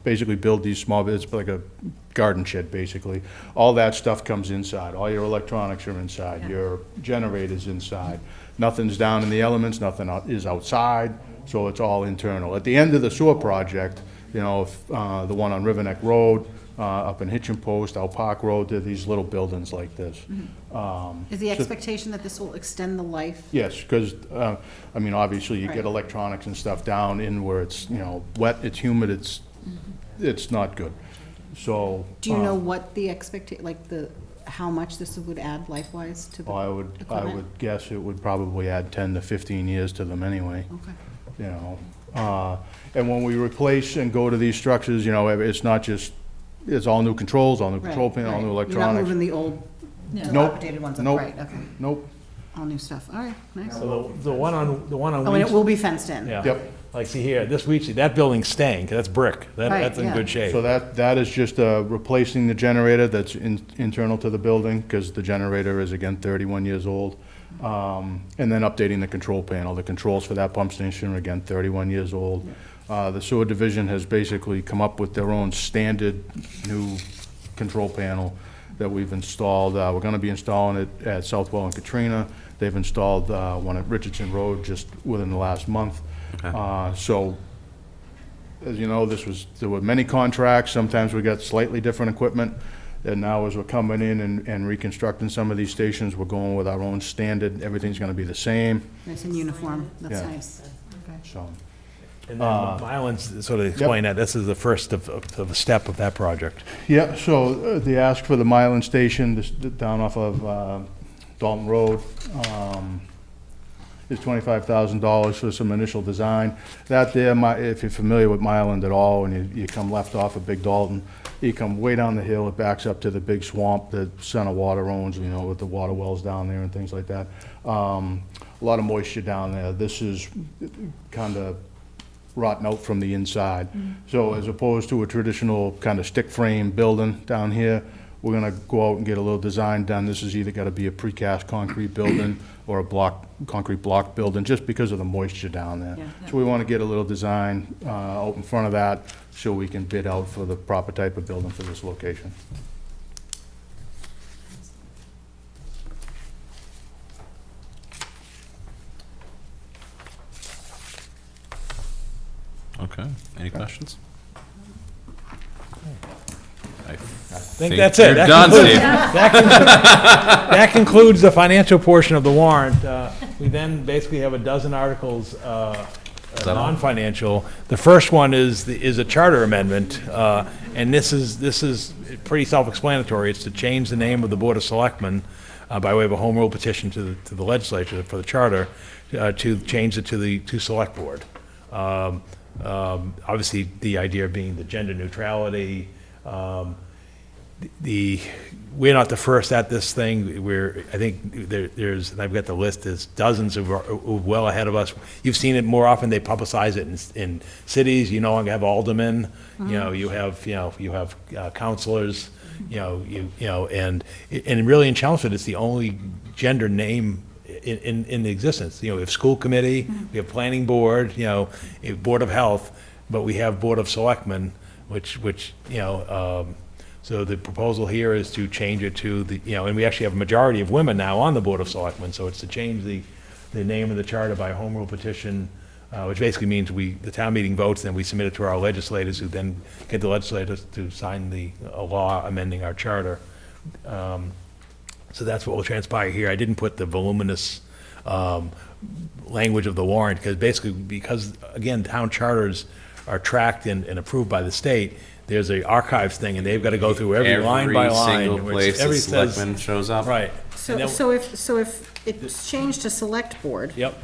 basically build these small, it's like a garden shed, basically. All that stuff comes inside. All your electronics are inside. Your generator's inside. Nothing's down in the elements, nothing is outside, so it's all internal. At the end of the sewer project, you know, the one on River Neck Road, up in Hitchin Post, out Park Road, there are these little buildings like this. Is the expectation that this will extend the life? Yes, because, I mean, obviously, you get electronics and stuff down in where it's, you know, wet, it's humid, it's not good. So. Do you know what the how much this would add life-wise to the I equipment? would guess it would probably add 10 to 15 years to them anyway. Okay. You know, and when we replace and go to these structures, you know, it's not just, it's all new controls, all new control panel, all new You're not electronics. moving the old Nope. dilapidated ones up, Nope. right, okay. Nope. All new stuff, all right, nice. So the one on Oh, and it will be fenced in? Yeah. Yep. Like, see here, this Weechsee, that building's staying, 'cause that's brick. That's in yeah. good shape. So that is just replacing the generator that's internal to the building, because the generator is, again, 31 years old. And then updating the control panel. The controls for that pump station are, again, 31 years old. The sewer division has basically come up with their own standard new control panel that we've installed. We're gonna be installing it at Southwell and Katrina. They've installed one at Richardson Road just within the last month. So, as you know, there were many contracts. Sometimes we got slightly different equipment. And now as we're coming in and reconstructing some of these stations, we're going with our own standard. Everything's gonna be the same, Nice and uniform, that's Yeah. nice. Okay. so. And then Mylan's sort of explained that, this is the first of a step of that project. Yeah, so they asked for the Mylan Station, this, down off of Dalton Road. Is $25,000 for some initial design. That there, if you're familiar with Mylan at all, and you come left off of Big Dalton, you come way down the hill, it backs up to the big swamp that Center Water owns, you know, with the water wells down there and things like that. A lot of moisture down there. This is kind of rotten out from the inside. So as opposed to a traditional kind of stick frame building down here, we're gonna go out and get a little design done. This is either gotta be a precast concrete building or a concrete block building, just because of the moisture down there. So we wanna get a little design out in front of that, so we can bid out for the proper type of building for this location. Okay, any questions? I think that's it. You're That done, concludes- Steve. That concludes the financial portion of the warrant. We then basically have a dozen articles, that all? non-financial. The first one is a charter amendment, and this is pretty self-explanatory. It's to change the name of the Board of Selectmen by way of a home rule petition to the legislature for the charter, to change it to Select Board. Obviously, the idea being the gender neutrality. We're not the first at this thing. I think there's, and I've got the list, there's dozens who are well ahead of us. You've seen it more often, they publicize it in cities, you no longer have aldermen, you have councilors, and really in Chelmsford, it's the only gender name in existence. We have school committee, we have planning board, Board of Health, but we have Board of Selectmen, which so the proposal here is to change it to and we actually have a majority of women now on the Board of Selectmen, so it's to change the name of the charter by home rule petition, which basically means the town meeting votes, then we submit it to our legislators, who then get the legislators to sign a law amending our charter. So that's what will transpire here. I didn't put the voluminous language of the warrant, because again, town charters are tracked and approved by the state. There's a archives thing, and they've got to go through every line by line. Every single place the selectman shows up. Right. So if it's changed to Select Board, Yep.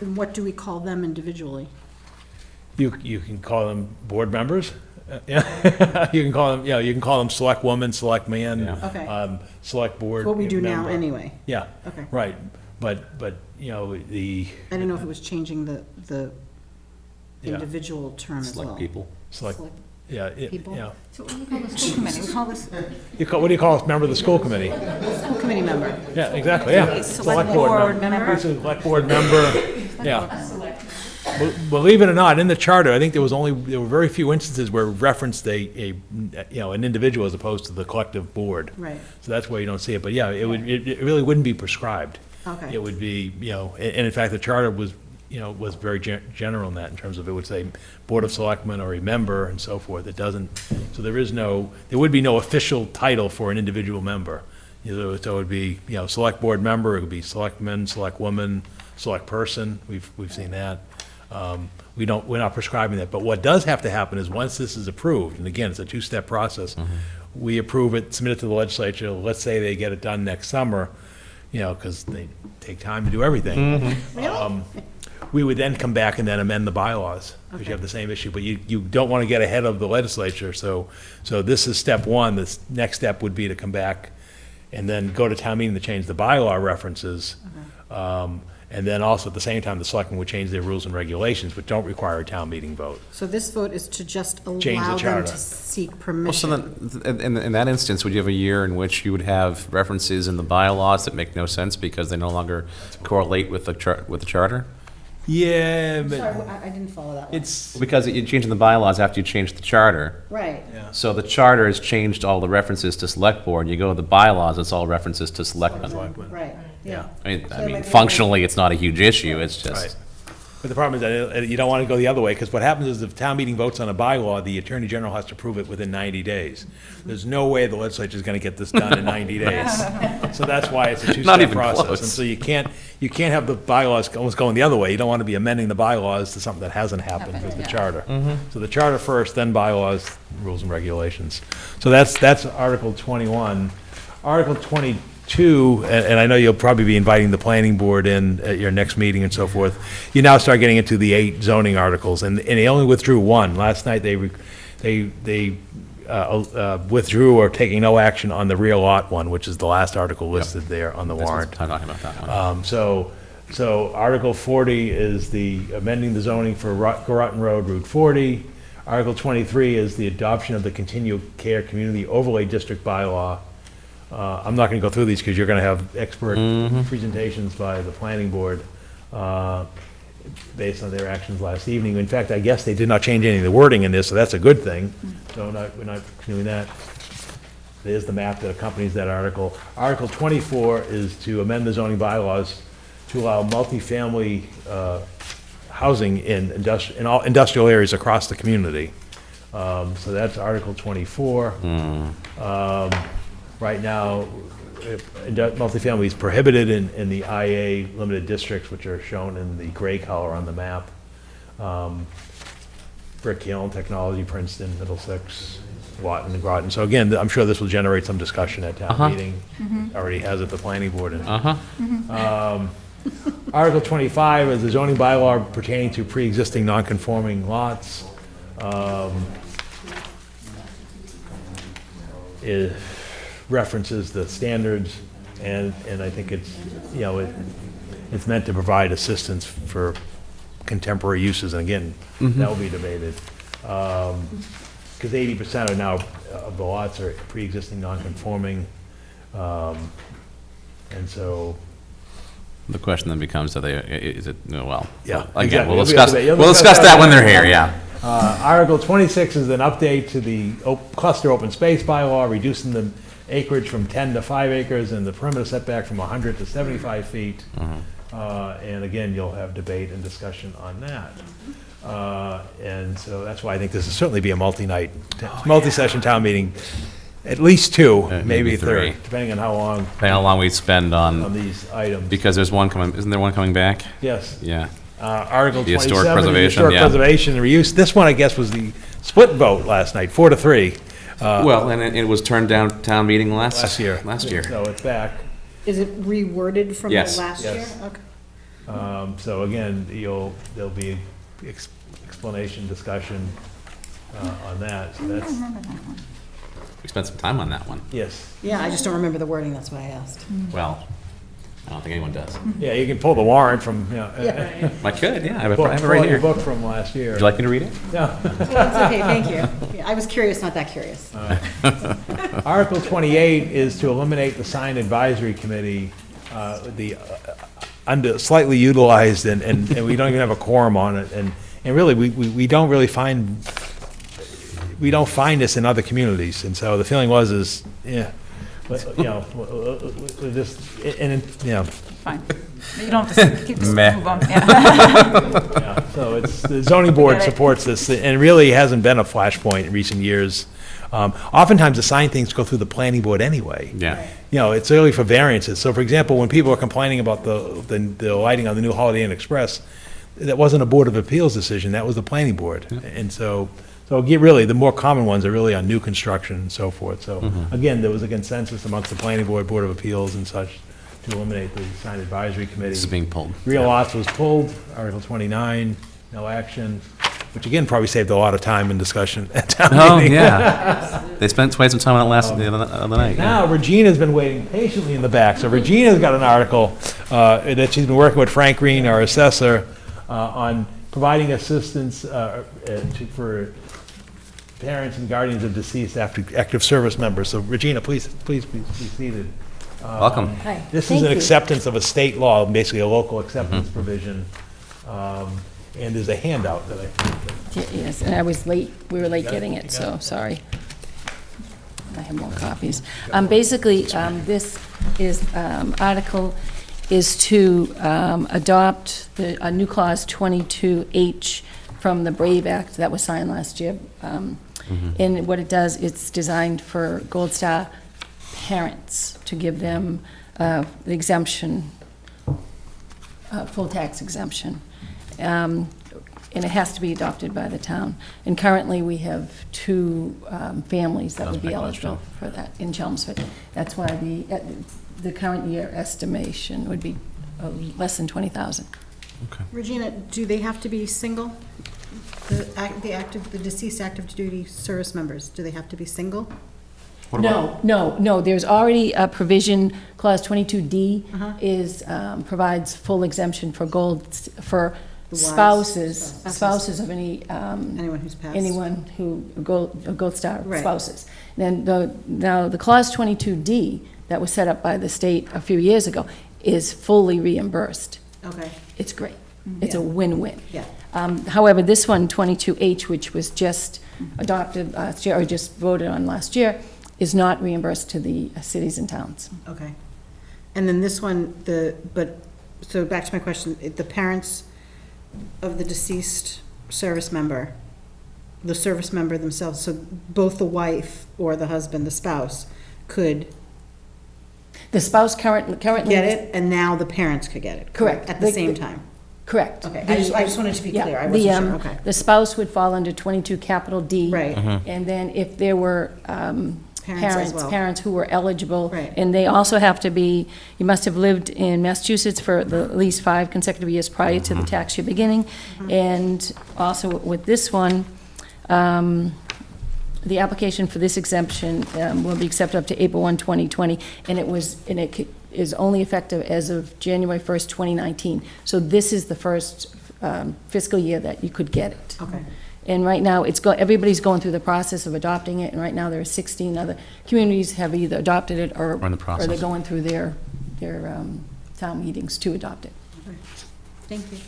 then what do we call them individually? You can call them board members. Yeah. You can call them select woman, select man, Yeah. Okay. select board. What we do now member. anyway. Yeah. Okay. Right. But I didn't know if it was changing the Yeah. individual term as well. Select people. select, Yeah, People? yeah. So what do we call the school committee? We call this What do you call us, member of the school committee? School committee member. Yeah, exactly, yeah. Select board member. Select board member, yeah. Believe it or not, in the charter, I think there were very few instances where it referenced an individual as opposed to the collective board. Right. So that's why you don't see it, but yeah, it really wouldn't be prescribed. Okay. It would be, and in fact, the charter was very general in that, in terms of it would say Board of Selectmen or a member and so forth. It doesn't, so there would be no official title for an individual member. So it would be, select board member, it would be selectman, select woman, select person, we've seen that. We're not prescribing that, but what does have to happen is once this is approved, and again, it's a two-step process, we approve it, submit it to the legislature, let's say they get it done next summer, because they take time to do everything. We would then come back and then amend the bylaws, because you have the same issue, but you don't want to get ahead of the legislature, so this is step one. This next step would be to come back and then go to town meeting to change the bylaw references. And then also at the same time, the selectmen would change their rules and regulations, but don't require a town meeting vote. So this vote is to just Change the allow them charter. to seek Well, so permission. then, in that instance, would you have a year in which you would have references in the bylaws that make no sense because they no longer correlate with the charter? Yeah, but Sorry, I didn't follow that one. it's, Because you're changing the bylaws after you change the charter. Right. So the charter has changed all the references to select board. You go to the bylaws, it's all references to selectmen. Right, yeah. I mean, functionally, it's not a huge issue, it's right. just, But the problem is that you don't want to go the other way, because what happens is if town meeting votes on a bylaw, the Attorney General has to approve it within 90 days. There's no way the legislature is going to get this done in 90 days. So that's why it's a Not two-step even process. close. And so you can't have the bylaws almost going the other way. You don't want to be amending the bylaws to something that hasn't happened with the charter. So the charter first, then bylaws, rules and regulations. So that's Article 21. Article 22, and I know you'll probably be inviting the planning board in at your next meeting and so forth, you now start getting into the 8 zoning articles, and they only withdrew one. Last night, they withdrew or taking no action on the rear lot one, which is the last article listed there on the warrant. I'm talking about that one. So Article 40 is the amending the zoning for Groton Road, Route 40. Article 23 is the adoption of the continual care community overlay district bylaw. I'm not going to go through these because you're going to have expert presentations by the planning board based on their actions last evening. In fact, I guess they did not change any of the wording in this, so that's a good thing. So we're not doing that. There's the map that accompanies that article. Article 24 is to amend the zoning bylaws to allow multifamily housing in all industrial areas across the community. So that's Article 24. Right now, multifamily is prohibited in the IA limited districts, which are shown in the gray color on the map. Brick Hill, Technology, Princeton, Middlesex, Watton, and Groton. So again, I'm sure this will generate some discussion at town meeting. Already has at the planning board. Article 25 is the zoning bylaw pertaining to pre-existing non-conforming lots. It references the standards, and I think it's, it's meant to provide assistance for contemporary uses, and again, that will be debated. Because 80% are now, of the lots are pre-existing non-conforming, and so, The question then becomes, is it, well, Yeah, again, exactly. we'll You'll discuss that when they're here, yeah. Article 26 is an update to the cluster open space bylaw, reducing the acreage from 10 to 5 acres and the perimeter setback from 100 to 75 feet. And again, you'll have debate and discussion on that. And so that's why I think this will certainly be a multi-session town meeting, at least 2, maybe maybe 3, 3. depending on how long Depending on how long we spend on on, these items. because there's one coming, isn't there one coming back? Yes. Yeah. Article The 27, historic the preservation, historic yeah. preservation and reuse. This one, I guess, was the split vote last night, 4-3. Well, and it was turned down town meeting Last year. Last year. So it's back. Is it reworded from the Yes. last year? Yes. Okay. So again, there'll be explanation, discussion on that. So that's, We spent some time on that one. yes. Yeah, I just don't remember the wording, that's why I asked. Well, I don't think anyone does. Yeah, you can pull the warrant from, you know, I could, yeah, I have it pull right out your here. book from last year. Would you like me to read it? Yeah. Oh, it's okay, thank you. Yeah, I was curious, not that curious. Article 28 is to eliminate the sign advisory committee, slightly utilized, and we don't even have a quorum on it, and really, we don't really find, we don't find this in other communities, and so the feeling was, yeah, but, you know, just, and, you know, Fine. You don't have to keep this, Meh. move on, yeah. yeah, so it's, the zoning board Get it. supports this, and really hasn't been a flashpoint in recent years. Oftentimes, the sign things go through the planning board anyway. Yeah. You know, it's really for variances. So for example, when people are complaining about the lighting on the new Holiday Inn Express, that wasn't a Board of Appeals decision, that was the planning board. And so really, the more common ones are really on new construction and so forth. So again, there was a consensus amongst the planning board, Board of Appeals and such to eliminate the sign advisory committee. This is being pulled. Real lots was pulled, Article 29, no action, which again probably saved a lot of time and discussion at town Oh, meeting. yeah. They spent twice some time on it last, the other night. yeah. Now, Regina's been waiting patiently in the back, so Regina's got an article that she's been working with Frank Green, our assessor, on providing assistance for parents and guardians of deceased active service members. So Regina, please be seated. Welcome. Hi. This is Thank an you. acceptance of a state law, basically a local acceptance provision. And there's a handout that Yes, and I was late, we were late getting it, so, sorry. I have more copies. Basically, this is, article is to adopt a new clause 22H from the BRAVE Act that was signed last year. And what it does, it's designed for Gold Star parents, to give them the exemption, full tax exemption. And it has to be adopted by the town. And currently, we have 2 families that would be eligible for that in Chelmsford. That's why the current year estimation would be less than 20,000. Regina, do they have to be single? The deceased active duty service members, do they have to be single? No, there's already a provision, clause 22D provides full exemption for for spouses of Anyone who's passed? anyone who, Gold Star Right. spouses. Then now the clause 22D that was set up by the state a few years ago is fully reimbursed. Okay, It's great. It's Yeah. a win-win. yeah. However, this one, 22H, which was just adopted last year, or just voted on last year, is not reimbursed to the cities and towns. Okay. And then this one, so back to my question, the parents of the deceased service member, the service member themselves, so both the wife or the husband, the spouse, could The spouse currently. get it, and now the parents could get it? Correct. At the same time? Correct. Okay, I just wanted to be Yeah, clear, I wasn't sure, okay. The spouse would fall under 22 capital D. Right. And then if there were Parents as well. parents who were eligible. Right. And they also have to be, you must have lived in Massachusetts for at least 5 consecutive years prior to the tax year beginning. And also with this one, the application for this exemption will be accepted up to April 1, 2020, and it is only effective as of January 1st, 2019. So this is the first fiscal year that you could get it. Okay. And right now, everybody's going through the process of adopting it, and right now there are 16 other communities have either adopted it or in the process. or they're going through their town meetings to adopt it. Thank you.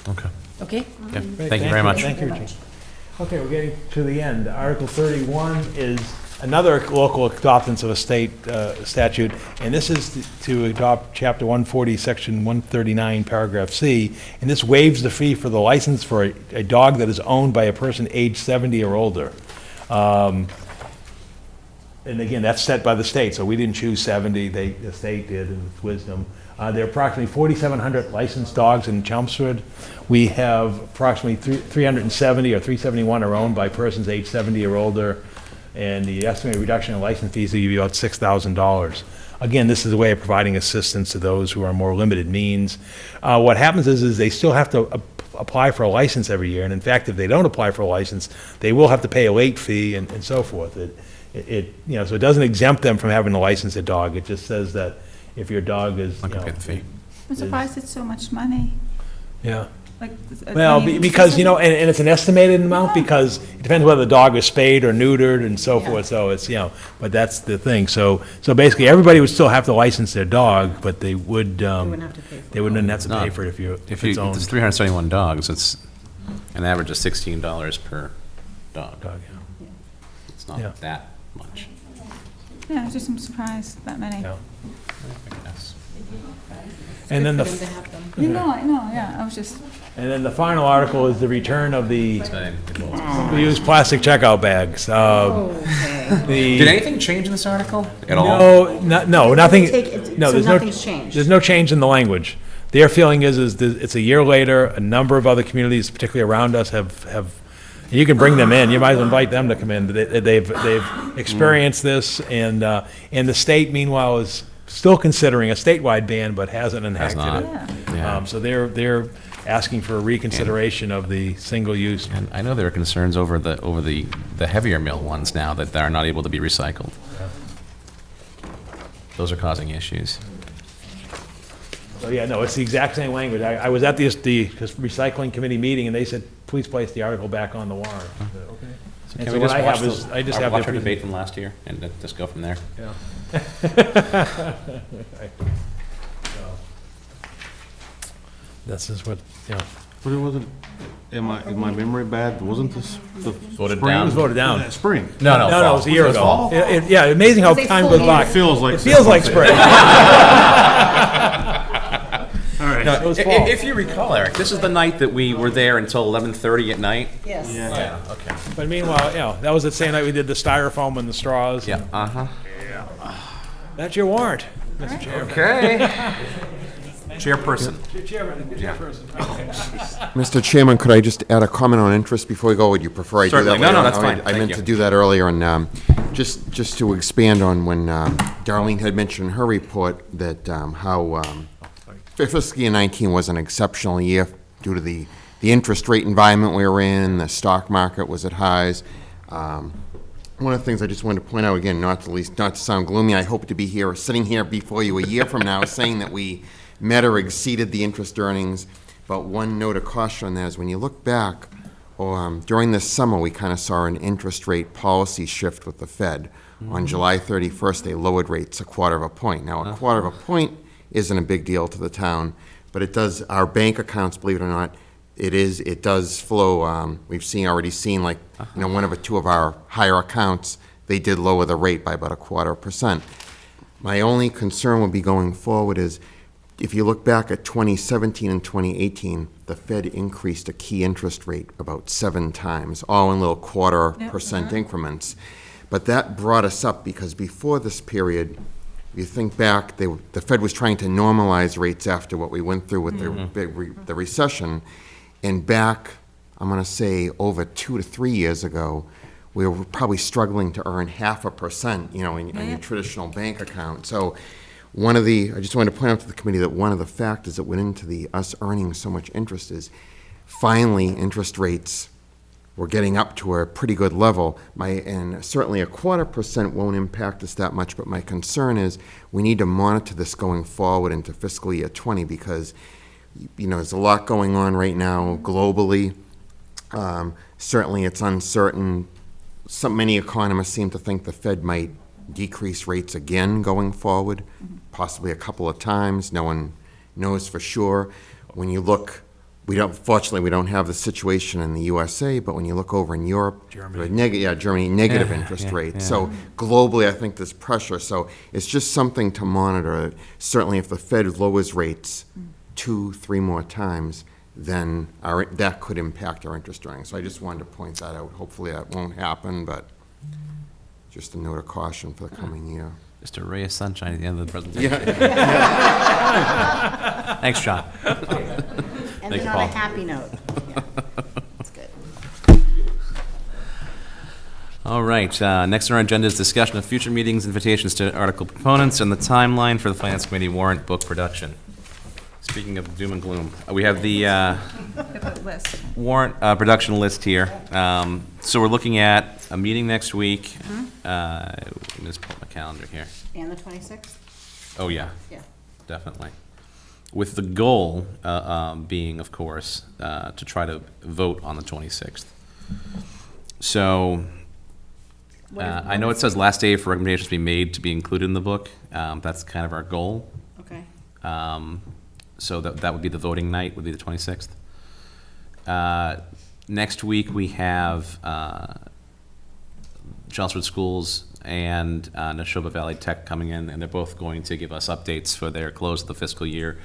Okay. Okay? Yeah. Great, Thank you very much. Thank you, Regina. Okay, we're getting to the end. Article 31 is another local adoptance of a state statute, and this is to adopt Chapter 140, Section 139, Paragraph C, and this waives the fee for the license for a dog that is owned by a person aged 70 or older. And again, that's set by the state, so we didn't choose 70, the state did in its wisdom. There are approximately 4,700 licensed dogs in Chelmsford. We have approximately 370 or 371 are owned by persons aged 70 or older, and the estimated reduction in license fees will be about $6,000. Again, this is a way of providing assistance to those who are more limited means. What happens is they still have to apply for a license every year, and in fact, if they don't apply for a license, they will have to pay a late fee and so forth. You know, so it doesn't exempt them from having to license a dog, it just says that if your dog is, Not you gonna know. pay the fee. I'm surprised it's so much money. Yeah. Like, Well, I mean, because, you know, and it's an estimated amount, because it depends whether the dog is spayed or neutered and so forth, so it's, you know, but that's the thing, so basically, everybody would still have to license their dog, but they would, wouldn't have to pay for it. they wouldn't have to pay No. for it if you're, If it's you, owned. there's 371 dogs, it's an average of $16 per dog. Dog, yeah. It's Yeah. not that much. Yeah, I just am surprised that many. Yeah. Yes. And then For the, them to have them. You know, I know, yeah, I was just, and then the final article is the return of the Same. single-use plastic checkout bags. Okay. Did anything change in this article at all? No, nothing, no, So there's no. nothing's changed? There's no change in the language. Their feeling is that it's a year later, a number of other communities, particularly around us, have, and you can bring them in, you might as well invite them to come in. They've experienced this, and the state meanwhile is still considering a statewide ban, but hasn't enacted not. it. Yeah. So they're asking for a reconsideration of the single-use. And I know there are concerns over the heavier mill ones now that are not able to be recycled. Those are causing issues. So, yeah, no, it's the exact same language. I was at the recycling committee meeting, and they said, please place the article back on the warrant. Okay. So And can so we what just I watch have is, I just have watch their our debate from last year and then just go from there? Yeah. This is what, you know, But it wasn't, is my memory bad? Wasn't this the Voted spring? down. it was voted down. Yeah, Spring. No, No, it was a year Was it ago. fall? Yeah, amazing how They time full goes by. It feels like. It feels like spring. All right. No, It was fall. if you recall, Eric, this is the night that we were there until 11:30 at night. Yes. Yeah, okay. But meanwhile, you know, that was the same night we did the styrofoam and the straws. Yeah, uh-huh. That's your warrant, Mr. Chairman. Okay. Chairperson. Mr. Chairman, could I just add a comment on interest before we go? Would you prefer I do that Certainly. No, later? no, that's All right, fine. I Thank meant you. to do that earlier, and just to expand on when Darlene had mentioned in her report that how fiscal year 19 was an exceptional year due to the interest rate environment we were in, the stock market was at highs. One of the things I just wanted to point out, again, not to sound gloomy, I hope to be here, sitting here before you a year from now, saying that we met or exceeded the interest earnings. But one note of caution on that is when you look back, during this summer, we kind of saw an interest rate policy shift with the Fed. On July 31st, they lowered rates a quarter of a point. Now, a quarter of a point isn't a big deal to the town, but it does, our bank accounts, believe it or not, it does flow. We've already seen like, one or two of our higher accounts, they did lower the rate by about a 0.25%. My only concern would be going forward is, if you look back at 2017 and 2018, the Fed increased a key interest rate about 7 times, all in little 0.25% increments. But that brought us up because before this period, you think back, the Fed was trying to normalize rates after what we went through with the recession. And back, I'm going to say, over 2 to 3 years ago, we were probably struggling to earn 0.5%, in your traditional bank account. So I just wanted to point out to the committee that one of the factors that went into us earning so much interest is finally interest rates were getting up to a pretty good level. And certainly a 0.25% won't impact us that much, but my concern is we need to monitor this going forward into fiscal year 20 because there's a lot going on right now globally. Certainly it's uncertain. Many economists seem to think the Fed might decrease rates again going forward, possibly a couple of times. No one knows for sure. When you look, fortunately, we don't have the situation in the USA, but when you look over in Europe, Germany, negative interest rates. Yeah. So globally, I think there's pressure. So it's just something to monitor. Certainly, if the Fed lowers rates 2-3 more times, then that could impact our interest earnings. So I just wanted to point that out. Hopefully that won't happen, but just a note of caution for the coming year. Just a ray of sunshine at the end of the presentation. Thanks, John. And Thank then you, on Paul. a happy note. Yeah. That's good. All right, next on our agenda is discussion of future meetings, invitations to article proponents, and the timeline for the Finance Committee warrant book production. Speaking of doom and gloom, we have the The list. warrant production list here. So we're looking at a meeting next week. Let me just pull up my calendar here. And the 26th? Oh, yeah, Yeah. definitely. With the goal being, of course, to try to vote on the 26th. So I know it says last day for recommendations to be made to be included in the book. That's kind of our goal. Okay. So that would be the voting night, would be the 26th. Next week, we have Chelmsford Schools and Neshoba Valley Tech coming in, and they're both going to give us updates for their close of the fiscal year.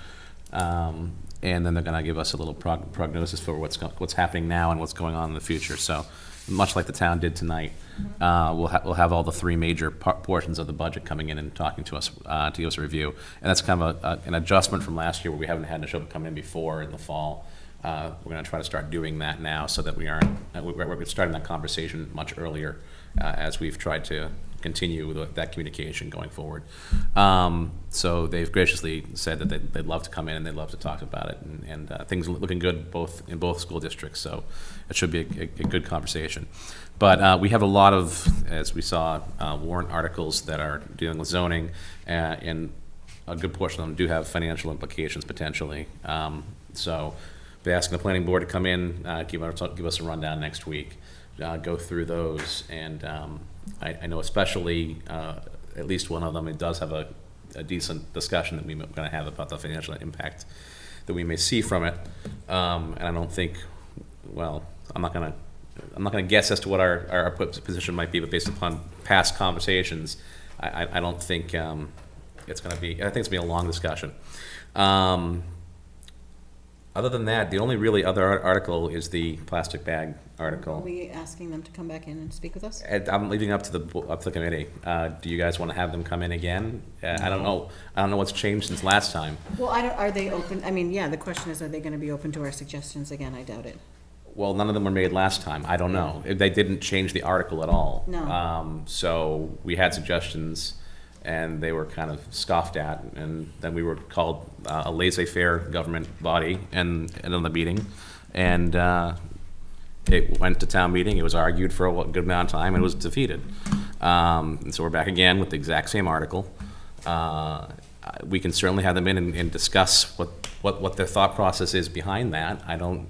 And then they're gonna give us a little prognosis for what's happening now and what's going on in the future. So, much like the town did tonight, we'll have all the three major portions of the budget coming in and talking to us, to give us a review. And that's kind of an adjustment from last year where we haven't had Neshoba come in before in the fall. We're gonna try to start doing that now so that we aren't, we're starting that conversation much earlier, as we've tried to continue with that communication going forward. So they've graciously said that they'd love to come in and they'd love to talk about it, and things are looking good in both school districts, so it should be a good conversation. But we have a lot of, as we saw, warrant articles that are dealing with zoning, and a good portion of them do have financial implications potentially. So they're asking the planning board to come in, give us a rundown next week, go through those, and I know especially, at least one of them, it does have a decent discussion that we're going to have about the financial impact that we may see from it. And I don't think, well, I'm not going to guess as to what our position might be, but based upon past conversations, I don't think it's going to be, I think it's going to be a long discussion. Other than that, the only really other article is the plastic bag Are article. we asking them to come back in and speak with us? I'm leaving it up to the committee. Do you guys want to have them come in again? I don't know. I don't know what's changed since last time. Well, are they open, I mean, yeah, the question is, are they gonna be open to our suggestions again? I doubt it. Well, none of them were made last time. I don't know. They didn't change the article at all. No. So we had suggestions, and they were kind of scoffed at, and then we were called a laissez-faire government body and in the meeting, and it went to town meeting. It was argued for a good amount of time and was defeated. And so we're back again with the exact same article. We can certainly have them in and discuss what their thought process is behind that.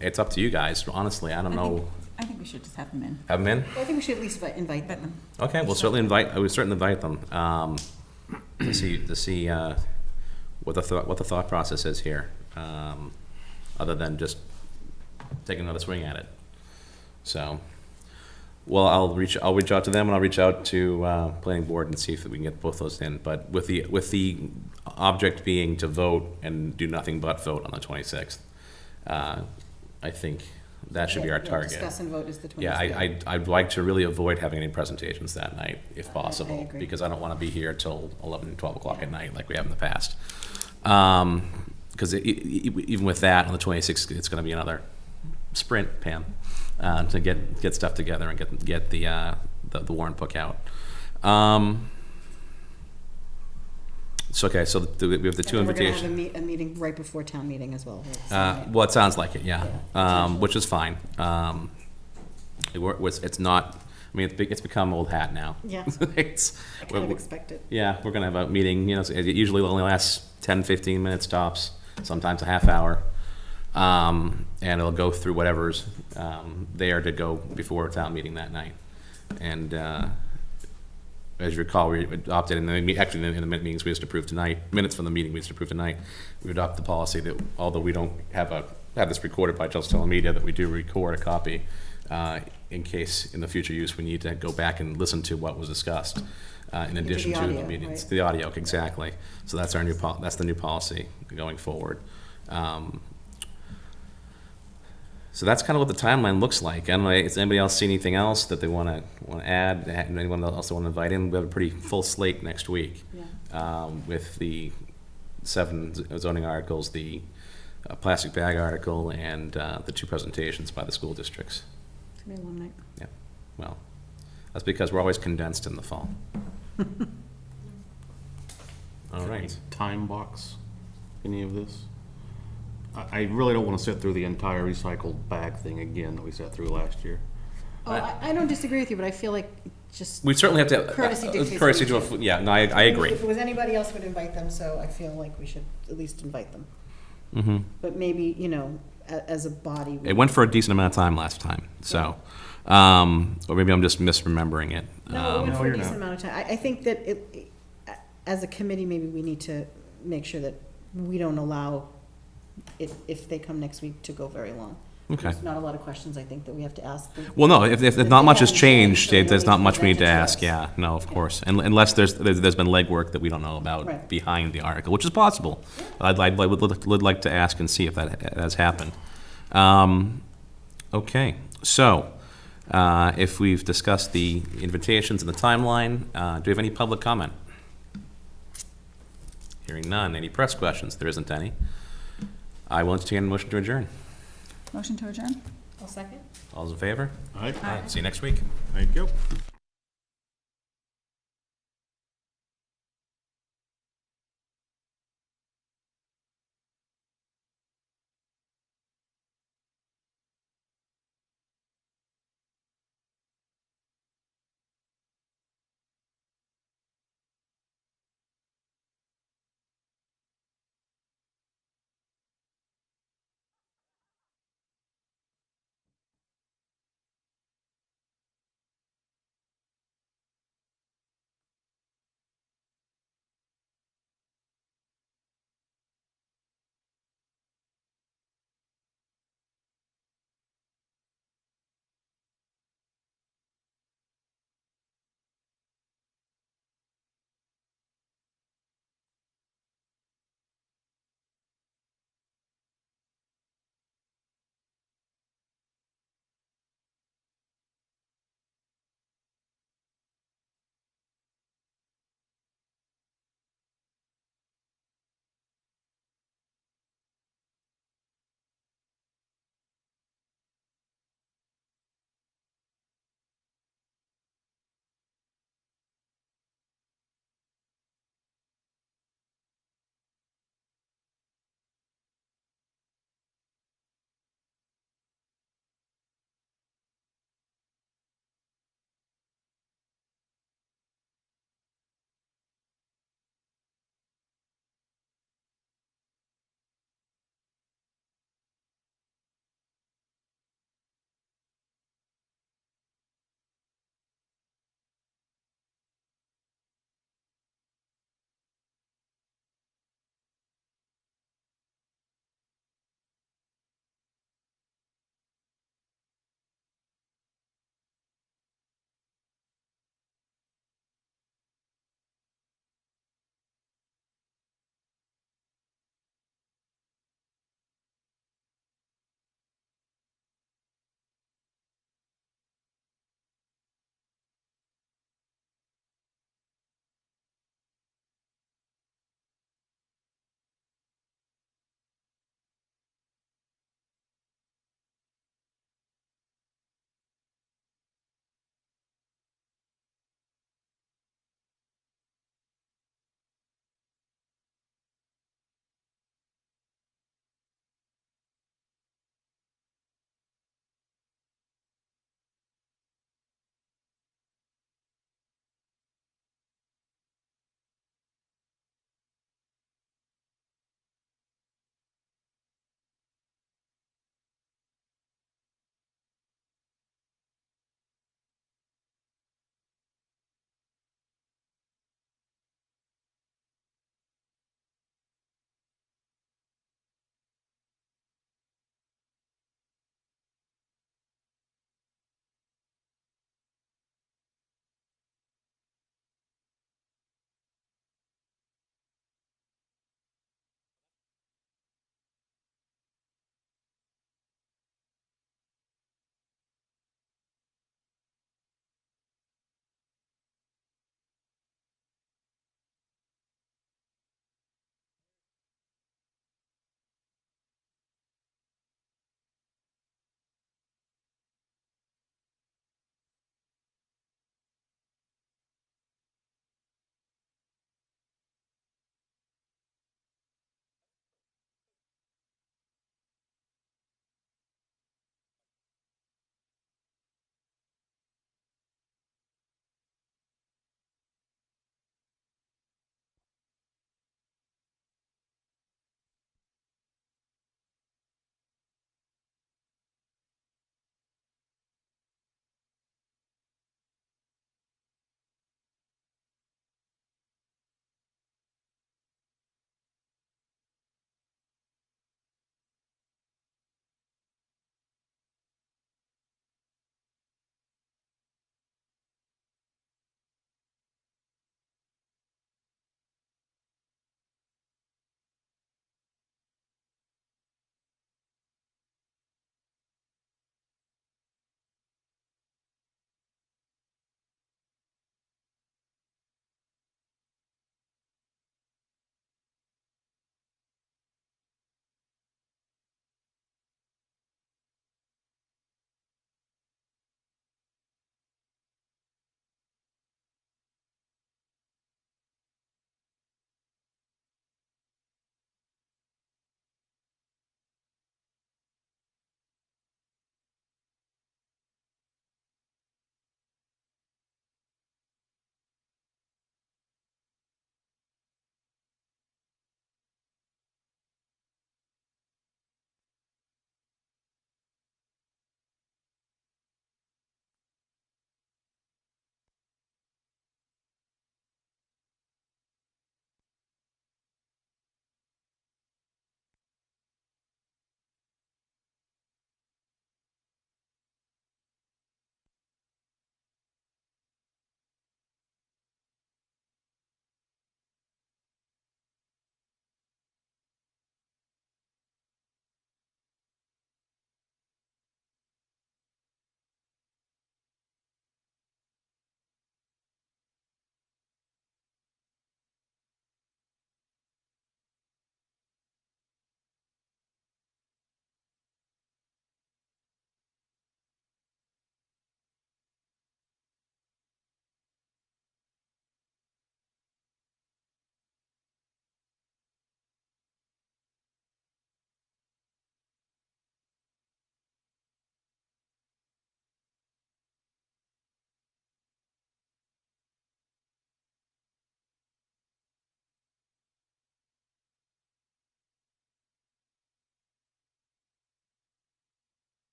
It's up to you guys, honestly. I don't know. I think we should just have them in. Have them in? Well, I think we should at least invite them. Okay, we'll certainly I would certainly invite them, to see what the thought process is here, other than just taking another swing at it. So, well, I'll reach out to them, and I'll reach out to planning board and see if we can get both those in. But with the object being to vote and do nothing but vote on the 26th, I think that should be our target. Discuss and vote is the 26th. Yeah, I'd like to really avoid having any presentations that night, if possible, agree. because I don't want to be here till 11, 12 o'clock at night like we have in the past. Because even with that, on the 26th, it's going to be another sprint, Pam, to get stuff together and get the warrant book out. So, okay, so we have the two invitations. We're gonna have a meeting right before town meeting as well. Well, it sounds like it, yeah, which is fine. It's not, I mean, it's become old hat now. Yeah. It's, I kind of expect it. yeah, we're gonna have a meeting, it usually only lasts 10, 15 minutes tops, sometimes a half hour. And it'll go through whatever's there to go before a town meeting that night. And as you recall, we adopted, in the meetings we just approved tonight, minutes from the meeting we just approved tonight, we adopted the policy that although we don't have this recorded by Chelsea Media, that we do record a copy in case in the future use we need to go back and listen to what was discussed in addition to the meetings. Right? The audio, exactly. So that's that's the new policy going forward. So that's kind of what the timeline looks like. I don't know, does anybody else see anything else that they want to add? Anyone else they want to invite in? We have a pretty full slate next week, with the 7 zoning articles, the plastic bag article, and the 2 presentations by the school districts. It's gonna be a long night. Yeah, well, that's because we're always condensed in the fall. All right. Time box any of this? I really don't wanna sit through the entire recycled bag thing again that we sat through last year. Oh, I don't disagree with you, but I feel like just. We certainly have to. Courtesy dictates Courtesy what to, we do. yeah, no, I agree. If it was anybody else, would invite them, so I feel like we should at least invite them. But maybe, you know, as a body. It went for a decent amount of time last time, so, or maybe I'm just misremembering it. No, it went for a decent amount of time. I think that as a committee, maybe we need to make sure that we don't allow it, if they come next week, to go very long. Okay. There's not a lot of questions, I think, that we have to ask them. Well, no, if not much has changed, then there's we not need much to we need to present it to ask, us. yeah, no, of course. Unless there's been legwork that we don't know about Right. behind the article, which is possible. I would like to ask and see if that has happened. Okay, so, if we've discussed the invitations and the timeline, do we have any public comment? Hearing none. Any press questions? There isn't any. I will entertain a motion to adjourn. Motion to adjourn? I'll second. All's in favor? All right, See you next week. thank you.